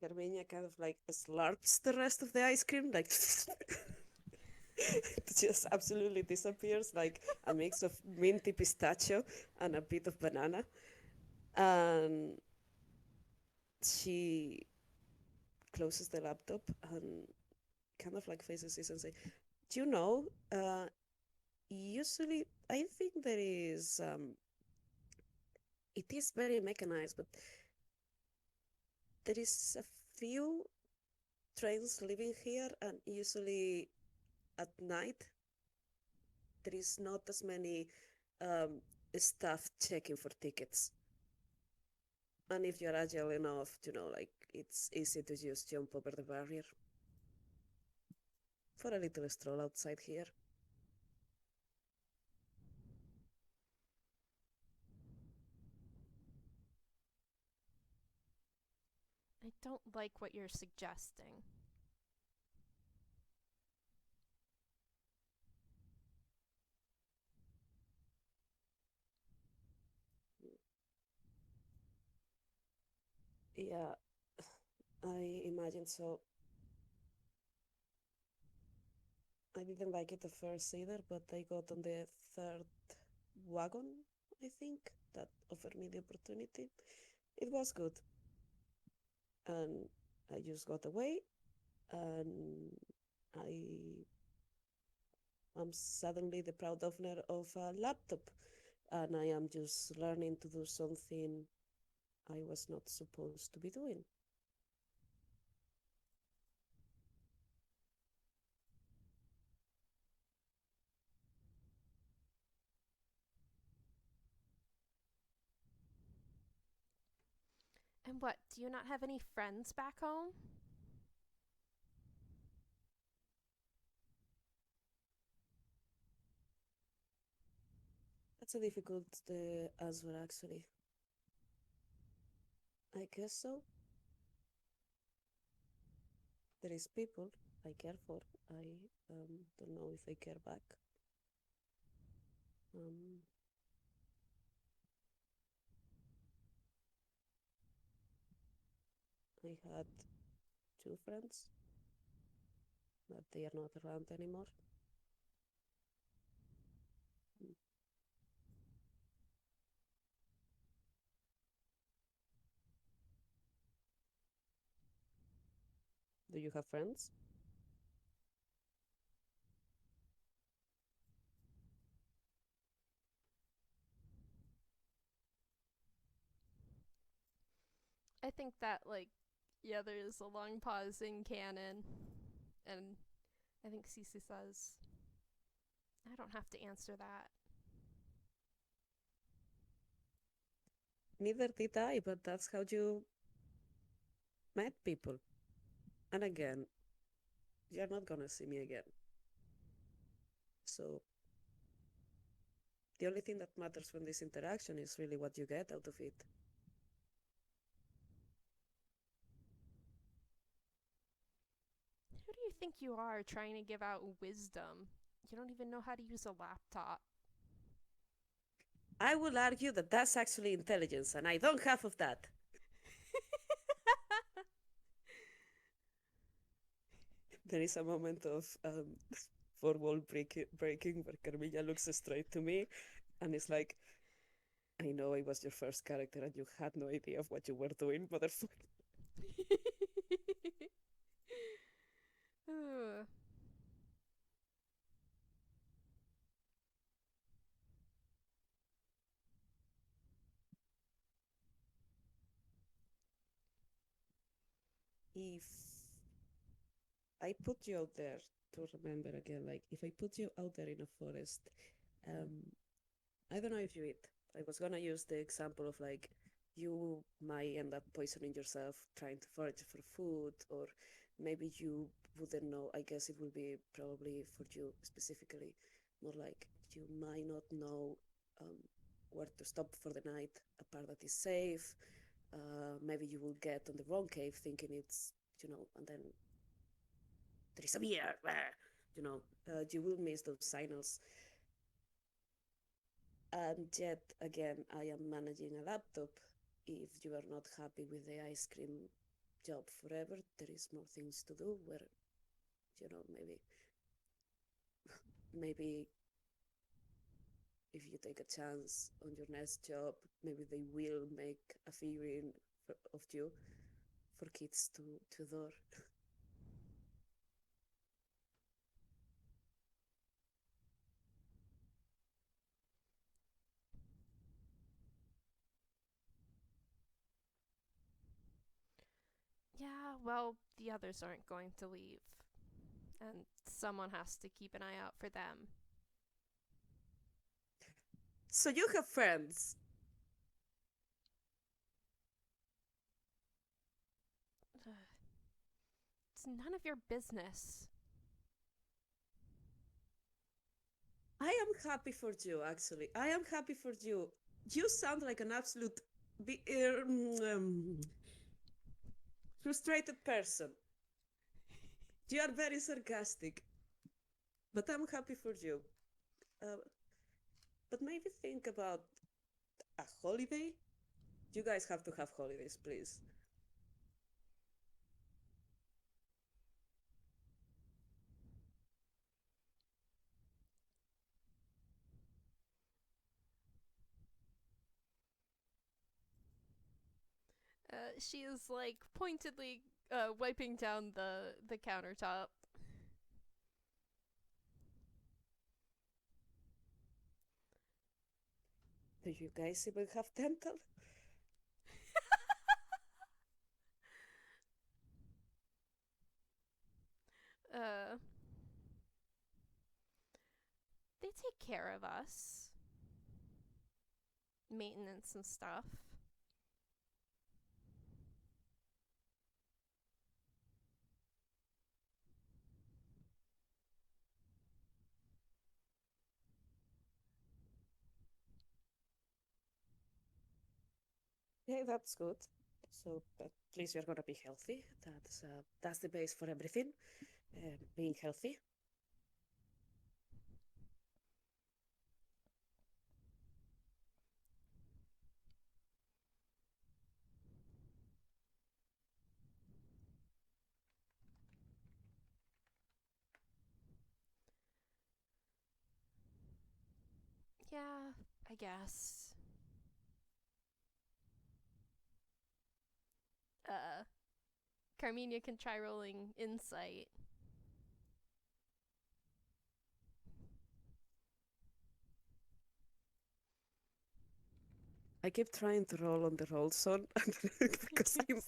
Carmiña kind of like slurps the rest of the ice cream, like it just absolutely disappears, like a mix of minty pistachio and a bit of banana. And she closes the laptop and kind of like faces this and say, "Do you know? Usually, I think there is. It is very mechanized, but there is a few trains living here, and usually at night there is not as many um, staff checking for tickets. And if you're agile enough, like it's easy to just jump over the barrier for a little stroll outside here." I don't like what you're suggesting. Yeah, I imagine so. I didn't like it at first either, but I got on the third wagon, I think, that offered me the opportunity. It was good. And I just got away, and I am suddenly the proud owner of a laptop, and I am just learning to do something I was not supposed to be doing. And what, do you not have any friends back home? That's a difficult answer, actually. I guess so. There is people I care for. I don't know if I care back. Um, I had 2 friends, but they are not around anymore. Mm. Do you have friends? I think that, like, yeah, there is a long pause in canon, and I think Cece says, I don't have to answer that. Neither did I, but that's how you met people. And again, you're not gonna see me again. So the only thing that matters from this interaction is really what you get out of it. Who do you think you are trying to give out wisdom? You don't even know how to use a laptop. I will argue that that's actually intelligence, and I don't have of that. There is a moment of fourth wall breaking where Carmiña looks straight to me and is like, I know I was your first character and you had no idea of what you were doing, motherfucker. If I put you out there to remember again, like if I put you out there in a forest, um, I don't know if you eat. I was gonna use the example of like you might end up poisoning yourself trying to forage for food, or maybe you wouldn't know. I guess it will be probably for you specifically, more like you might not know um, where to stop for the night, a part that is safe. Maybe you will get on the wrong cave thinking it's, and then there is a bear, you will miss those signals. And yet, again, I am managing a laptop. If you are not happy with the ice cream job forever, there is more things to do where, maybe if you take a chance on your next job, maybe they will make a figurine of you for kids to adore. Yeah, well, the others aren't going to leave, and someone has to keep an eye out for them. So you have friends. It's none of your business. I am happy for you, actually. I am happy for you. You sound like an absolute frustrated person. You are very sarcastic, but I'm happy for you. Uh, but maybe think about a holiday. You guys have to have holidays, please. She is like pointedly wiping down the countertop. Do you guys even have dental? Uh, they take care of us, maintenance and stuff. Yeah, that's good. So, at least you're gonna be healthy. That's the base for everything. Being healthy. Yeah, I guess. Uh, Carmiña can try rolling insight. I keep trying to roll on the roll zone because I'm.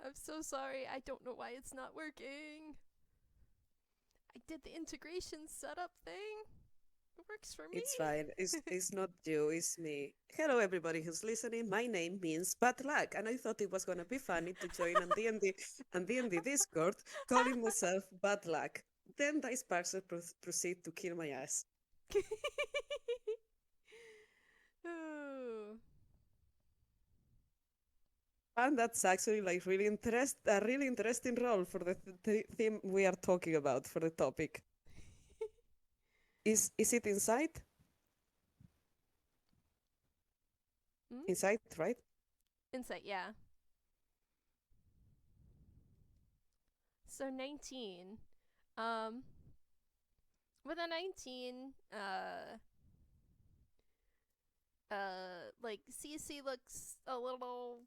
I'm so sorry. I don't know why it's not working. I did the integration setup thing. It works for me. It's fine. It's not you, it's me. Hello, everybody who's listening. My name means bad luck, and I thought it was gonna be funny to join on D&D Discord, calling myself bad luck. Then Dice Parser proceed to kill my ass. Ooh. And that's actually like a really interesting role for the theme we are talking about for the topic. Is it insight? Hmm? Insight, right? Insight, yeah. So 19. Um, with a 19, like CC looks a little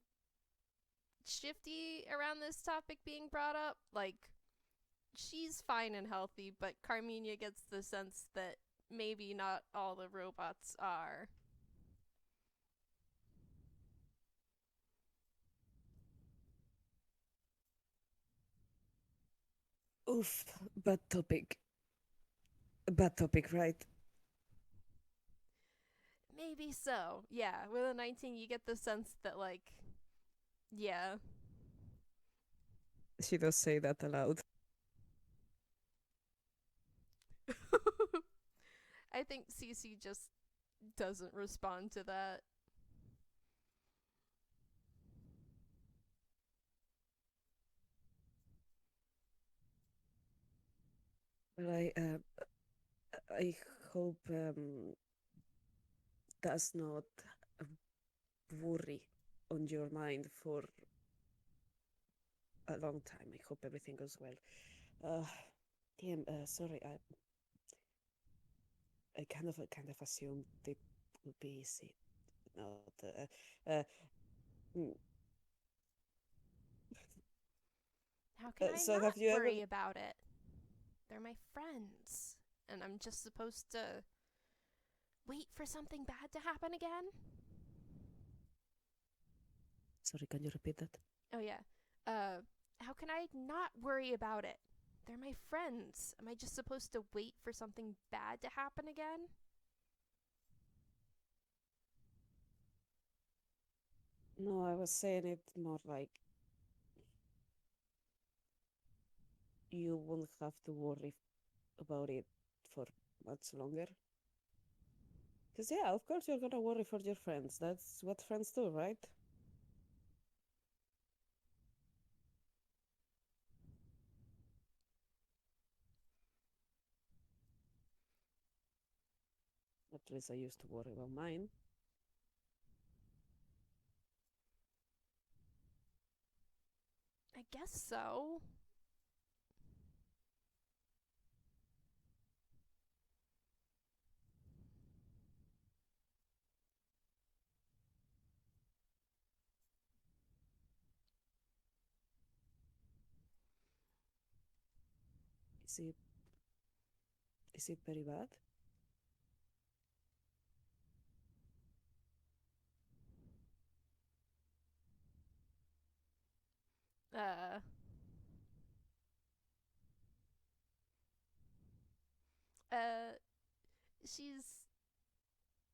shifty around this topic being brought up. Like, she's fine and healthy, but Carmiña gets the sense that maybe not all the robots are. Oof, bad topic. Bad topic, right? Maybe so. Yeah, with a 19, you get the sense that, like, yeah. She does say that aloud. I think CC just doesn't respond to that. But I hope does not worry on your mind for a long time. I hope everything goes well. Uh, damn. Sorry. I kind of assumed it would be easy. Not. Mm, How can I so not have you ever? worry about it? They're my friends. And I'm just supposed to wait for something bad to happen again? Sorry, can you repeat that? Oh, yeah. How can I not worry about it? They're my friends. Am I just supposed to wait for something bad to happen again? No, I was saying it more like you won't have to worry about it for much longer. Because yeah, of course you're gonna worry for your friends. That's what friends do, right? At least I used to worry about mine. I guess so. Is it is it very bad? Uh, uh, she's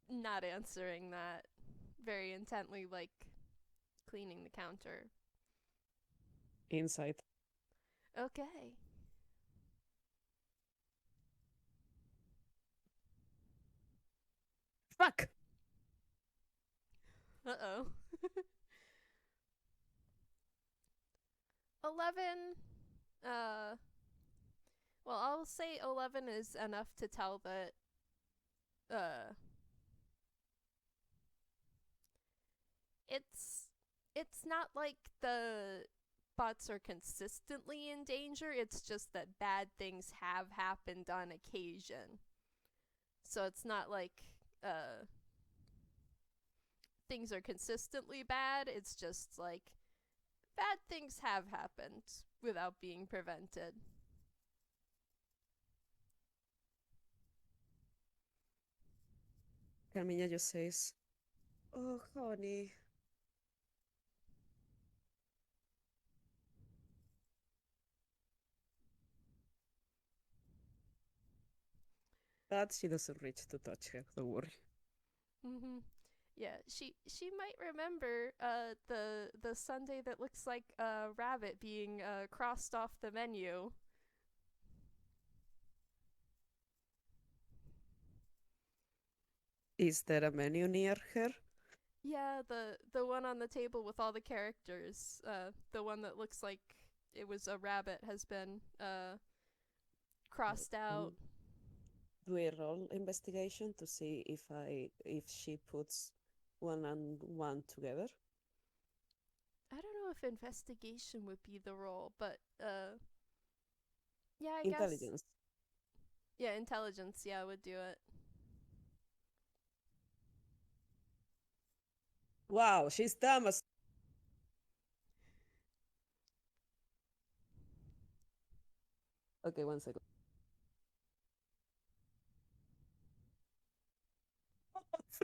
not answering that very intently, like cleaning the counter. Insight. Okay. Fuck! Uh oh. 11. Uh, well, I'll say 11 is enough to tell that, uh, it's it's not like the bots are consistently in danger. It's just that bad things have happened on occasion. So it's not like things are consistently bad. It's just like bad things have happened without being prevented. Carmiña just says, Oh, honey. But she doesn't reach to touch her, don't worry. Mm-hmm. Yeah, she might remember the Sunday that looks like a rabbit being crossed off the menu. Is there a menu near her? Yeah, the one on the table with all the characters. The one that looks like it was a rabbit has been crossed out. Um, do a roll investigation to see if she puts one and one together. I don't know if investigation would be the role, but yeah, I guess Intelligence. yeah, intelligence, yeah, would do it. Wow, she's dumb as. Okay, 1 second.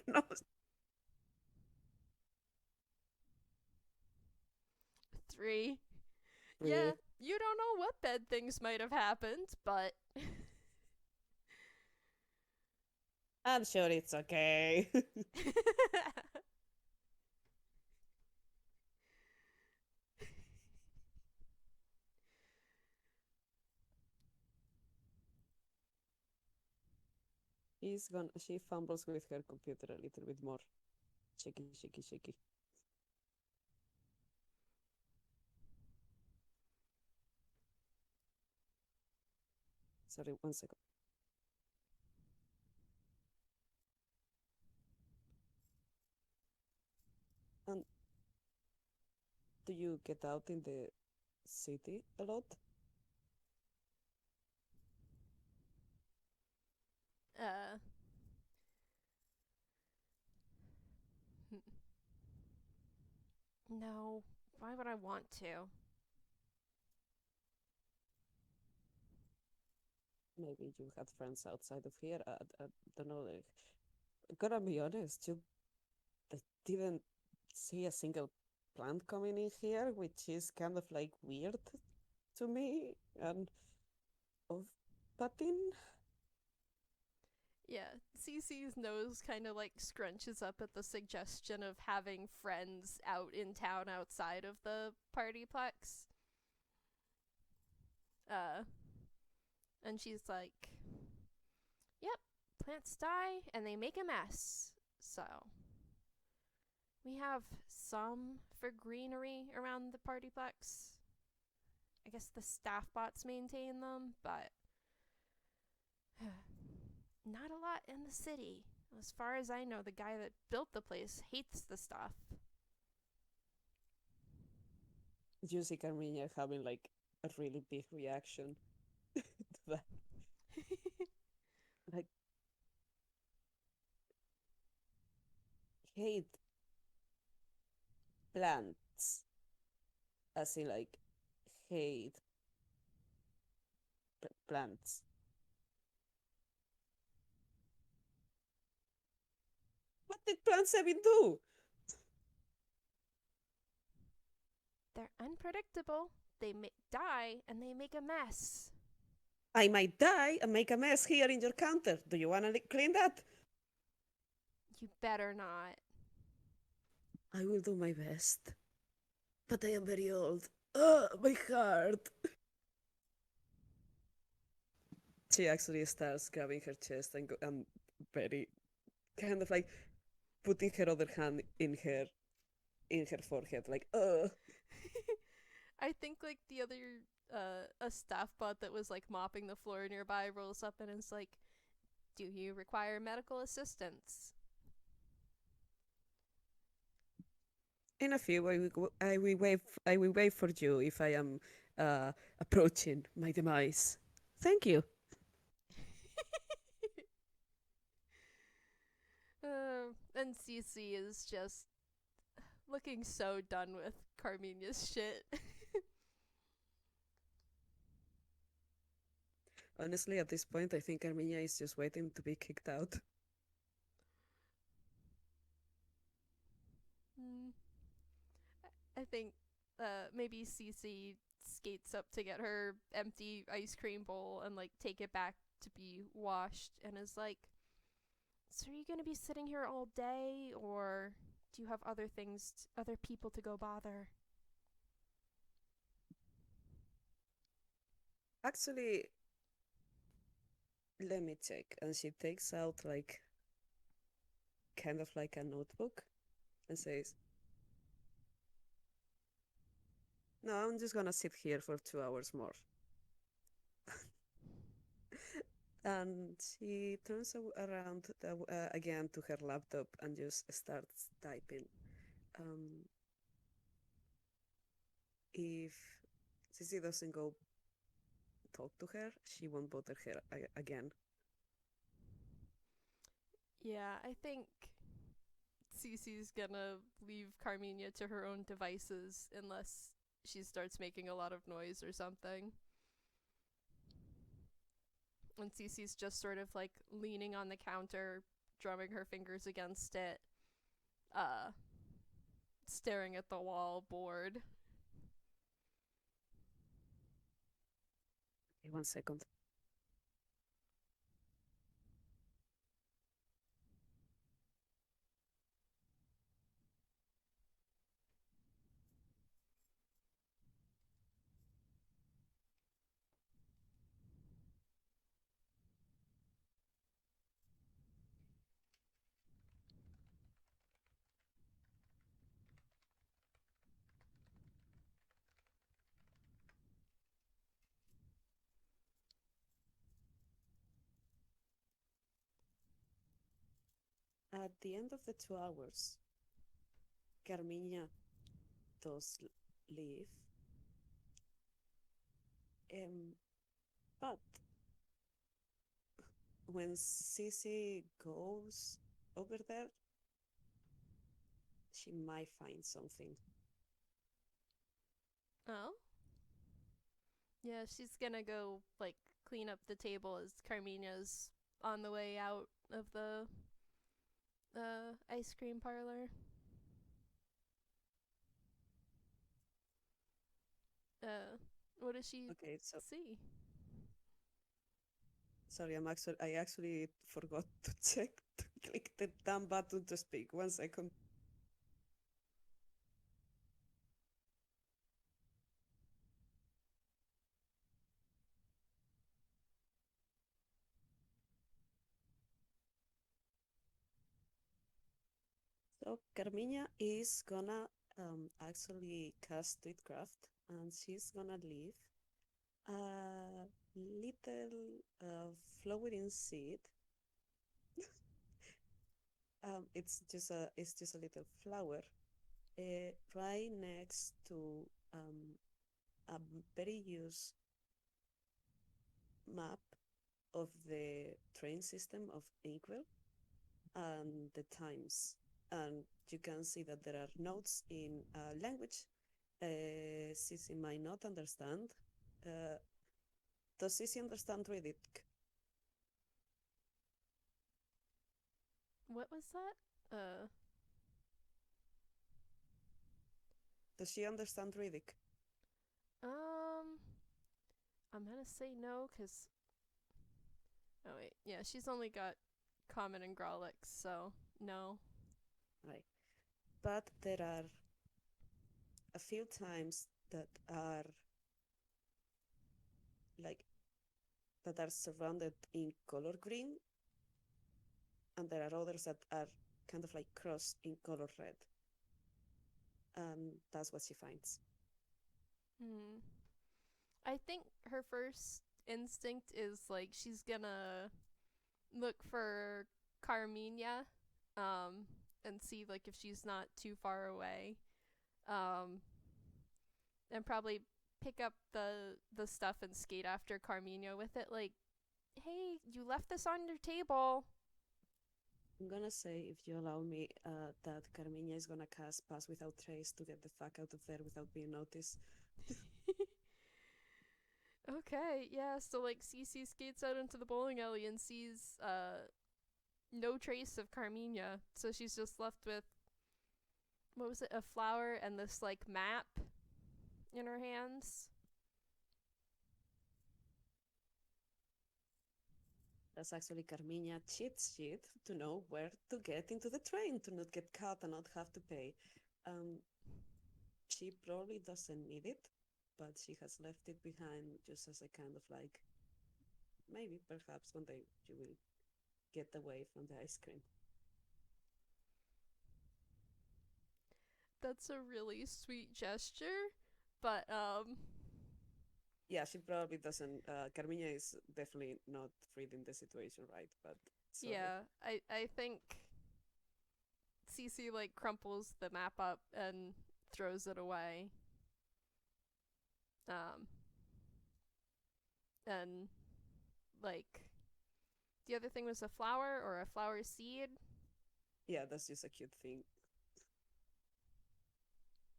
No, 3. Yeah, really. you don't know what bad things might have happened, but I'm sure it's okay. She fumbles with her computer a little bit more. Shaky, shaky, shaky. Sorry, 1 second. And do you get out in the city a lot? uh no, why would I want to? Maybe you had friends outside of here. I don't know. Gotta be honest, I didn't see a single plant coming in here, which is kind of like weird to me and of button. Yeah, Cece's nose kind of like scrunches up at the suggestion of having friends out in town outside of the partyplex. Uh, and she's like, "Yep, plants die and they make a mess. So we have some for greenery around the partyplex. I guess the staff bots maintain them, but not a lot in the city. As far as I know, the guy that built the place hates the stuff." You see Carmiña having like a really big reaction to that. Like, hate plants, as in like hate plants. What did plants even do? They're unpredictable. They die and they make a mess. I might die and make a mess here in your counter. Do you want to clean that? You better not. I will do my best. But I am very old. Oh, my heart. She actually starts grabbing her chest and very kind of like putting her other hand in her forehead, like, I think like the other a staff bot that was like mopping the floor nearby rolls up and is like, "Do you require medical assistance?" In a few, I will wait for you if I am approaching my demise. Thank you. And Cece is just looking so done with Carmiña's shit. Honestly, at this point, I think Carmiña is just waiting to be kicked out. I think maybe Cece skates up to get her empty ice cream bowl and like take it back to be washed and is like, "So are you going to be sitting here all day or do you have other things, other people to go bother?" Actually, let me check. And she takes out like kind of like a notebook and says, "No, I'm just gonna sit here for 2 hours more." And she turns around again to her laptop and just starts typing. Um, if Sissy doesn't go talk to her, she won't bother her again. Yeah, I think Cece's gonna leave Carmiña to her own devices unless she starts making a lot of noise or something. And Cece's just sort of like leaning on the counter, drumming her fingers against it, uh, staring at the wall, bored. Okay, 1 second. At the end of the 2 hours, Carmiña does leave. Um, but when Sissy goes over there, she might find something. Oh? Yeah, she's gonna go, like, clean up the table as Carmina's on the way out of the ice cream parlor. Uh, what does she Okay, so see? sorry, I actually forgot to check to click the damn button to speak. 1 second. So Carmiña is gonna actually cast Tweetcraft, and she's gonna leave a little flowering seed. It's just a little flower right next to a very used map of the train system of Inkwell and the times. And you can see that there are notes in a language Sissy might not understand. Uh, does Sissy understand Druidic? What was that? Does she understand Druidic? Um, I'm gonna say no, cause oh wait, yeah, she's only got Common and Growlix, so no. Right. But there are a few times that are like that are surrounded in color green, and there are others that are kind of like crossed in color red. And that's what she finds. Hmm. I think her first instinct is like she's gonna look for Carmiña, um, and see like if she's not too far away, um, and probably pick up the stuff and skate after Carmiña with it. Like, hey, you left this on your table. I'm gonna say, if you allow me, that Carmiña is gonna cast Pass Without Trace to get the fuck out of there without being noticed. Okay, yeah. So like, Cece skates out into the bowling alley and sees no trace of Carmiña, so she's just left with what was it, a flower and this like map in her hands. That's actually Carmiña cheat sheet to know where to get into the train to not get caught and not have to pay. Um, she probably doesn't need it, but she has left it behind just as a kind of like maybe perhaps one day you will get away from the ice cream. That's a really sweet gesture, but Yeah, she probably doesn't. Carmiña is definitely not reading the situation right, but sorry. yeah, I think Cece like crumples the map up and throws it away. Um, and like the other thing was a flower or a flower seed. Yeah, that's just a cute thing.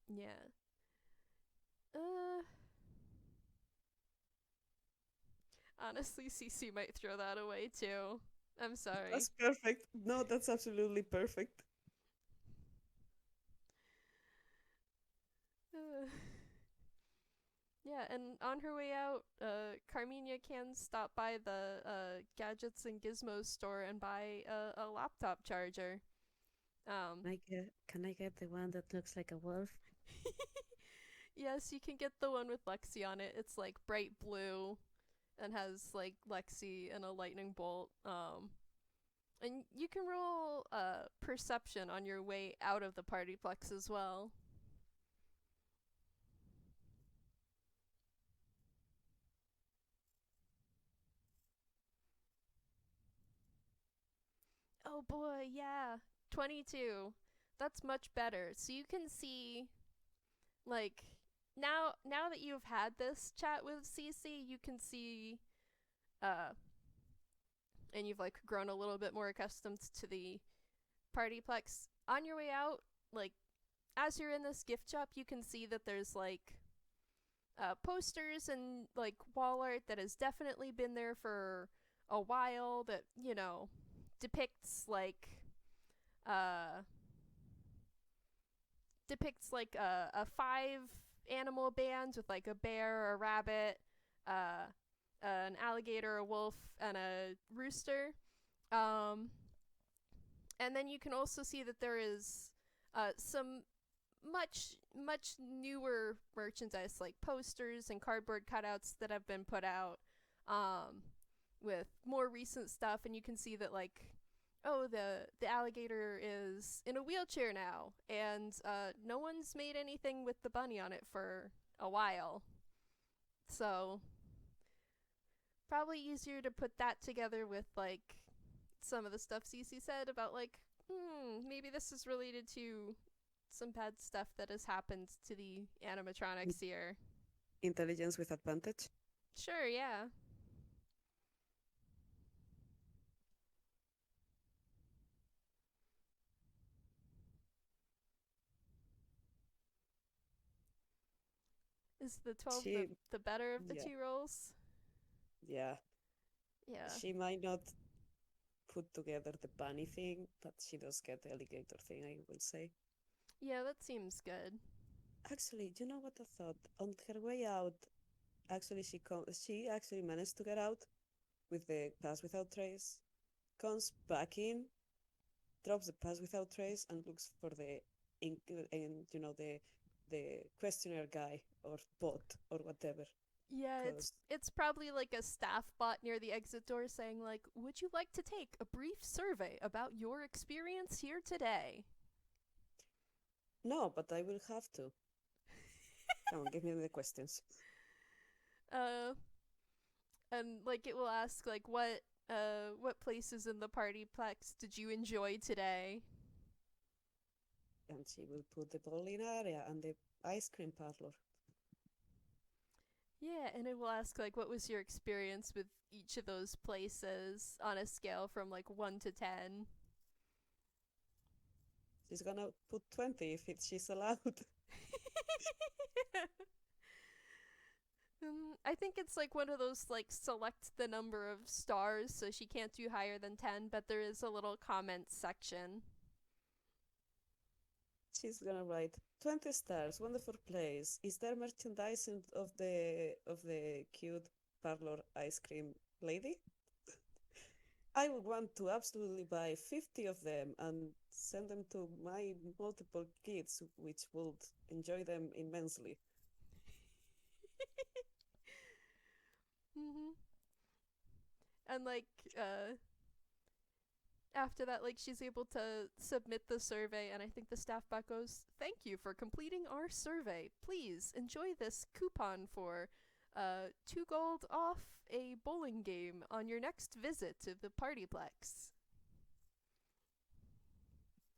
Yeah. Uh, Honestly, Cece might throw that away too. I'm sorry. That's perfect. No, that's absolutely perfect. Uh, yeah, and on her way out, Carmiña can stop by the gadgets and gizmos store and buy a laptop charger. Um, Can I get the one that looks like a wolf? yes, you can get the one with Lexi on it. It's like bright blue and has like Lexi and a lightning bolt. And you can roll perception on your way out of the partyplex as well. Oh boy, yeah. 22. That's much better. So you can see like now that you've had this chat with Cece, you can see uh and you've like grown a little bit more accustomed to the partyplex. On your way out, like as you're in this gift shop, you can see that there's like posters and like wall art that has definitely been there for a while that, depicts like uh a five animal band with like a bear, a rabbit, uh an alligator, a wolf, and a rooster. Um and then you can also see that there is some much newer merchandise like posters and cardboard cutouts that have been put out um, with more recent stuff, and you can see that like the alligator is in a wheelchair now, and no one's made anything with the bunny on it for a while, so probably easier to put that together with like some of the stuff Cece said about like maybe this is related to some bad stuff that has happened to the animatronics here. Intelligence with advantage. Sure, yeah. Is the 12 She, the better of the yeah, two rolls? yeah. Yeah. She might not put together the bunny thing, but she does get the alligator thing, I will say. Yeah, that seems good. Actually, you know what I thought? On her way out, actually she actually managed to get out with the pass without trace, comes back in, drops the pass without trace, and looks for the and the questionnaire guy or bot or whatever. Yeah, Cause it's probably like a staff bot near the exit door saying like, "Would you like to take a brief survey about your experience here today?" no, but I will have to. Come on, give me the questions. uh and like it will ask like what places in the partyplex did you enjoy today? And she will put the bowling area and the ice cream parlor. Yeah, and it will ask like what was your experience with each of those places on a scale from like 1 to 10. She's gonna put 20 if she's allowed. I think it's like one of those like select the number of stars so she can't do higher than 10, but there is a little comment section. She's gonna write 20 stars, wonderful place. Is there merchandising of the cute parlor ice cream lady? I would want to absolutely buy 50 of them and send them to my multiple kids, which would enjoy them immensely. Hmm. And like, after that, like, she's able to submit the survey, and I think the staff bot goes, "Thank you for completing our survey. Please enjoy this coupon for 2 gold off a bowling game on your next visit to the Partyplex."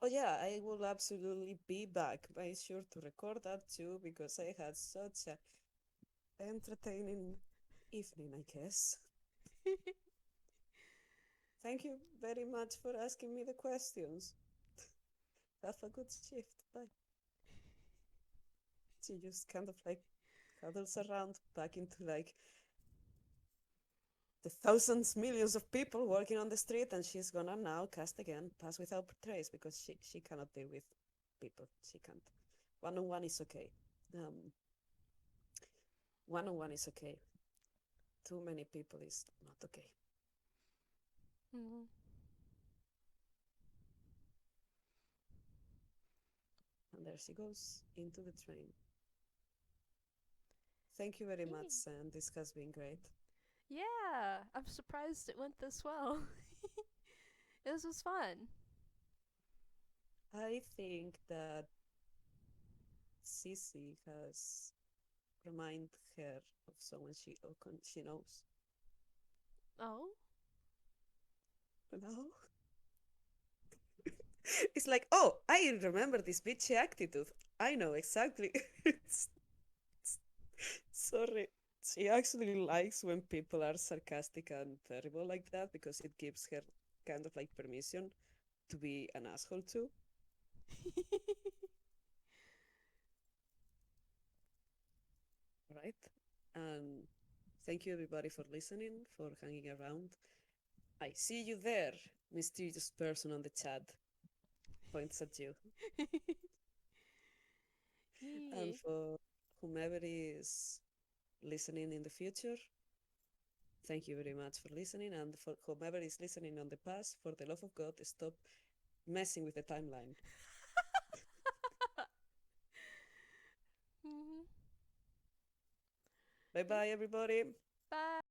Oh yeah, I will absolutely be back. Make sure to record that too because I had such a entertaining evening, I guess. Thank you very much for asking me the questions. Have a good shift. Bye. She just kind of like cuddles around back into like the thousands, millions of people walking on the street, and she's gonna now cast again, pass without trace, because she cannot deal with people. She can't. One on one is okay. Um, one on one is okay. Too many people is not okay. Hmm. And there she goes into the train. Thank you very much, Sam. This has been great. Yeah, I'm surprised it went this well. This was fun. I think that Sissy has remind her of someone she knows. Oh? No? It's like, oh, I remember this bitchy attitude. I know exactly. Sorry. She actually likes when people are sarcastic and terrible like that because it gives her kind of like permission to be an asshole too, right? And thank you everybody for listening, for hanging around. I see you there, mysterious person on the chat. Points at you. And Yee. for whomever is listening in the future, thank you very much for listening. And for whomever is listening on the past, for the love of God, stop messing with the timeline. Mhm. Bye bye, everybody. Bye.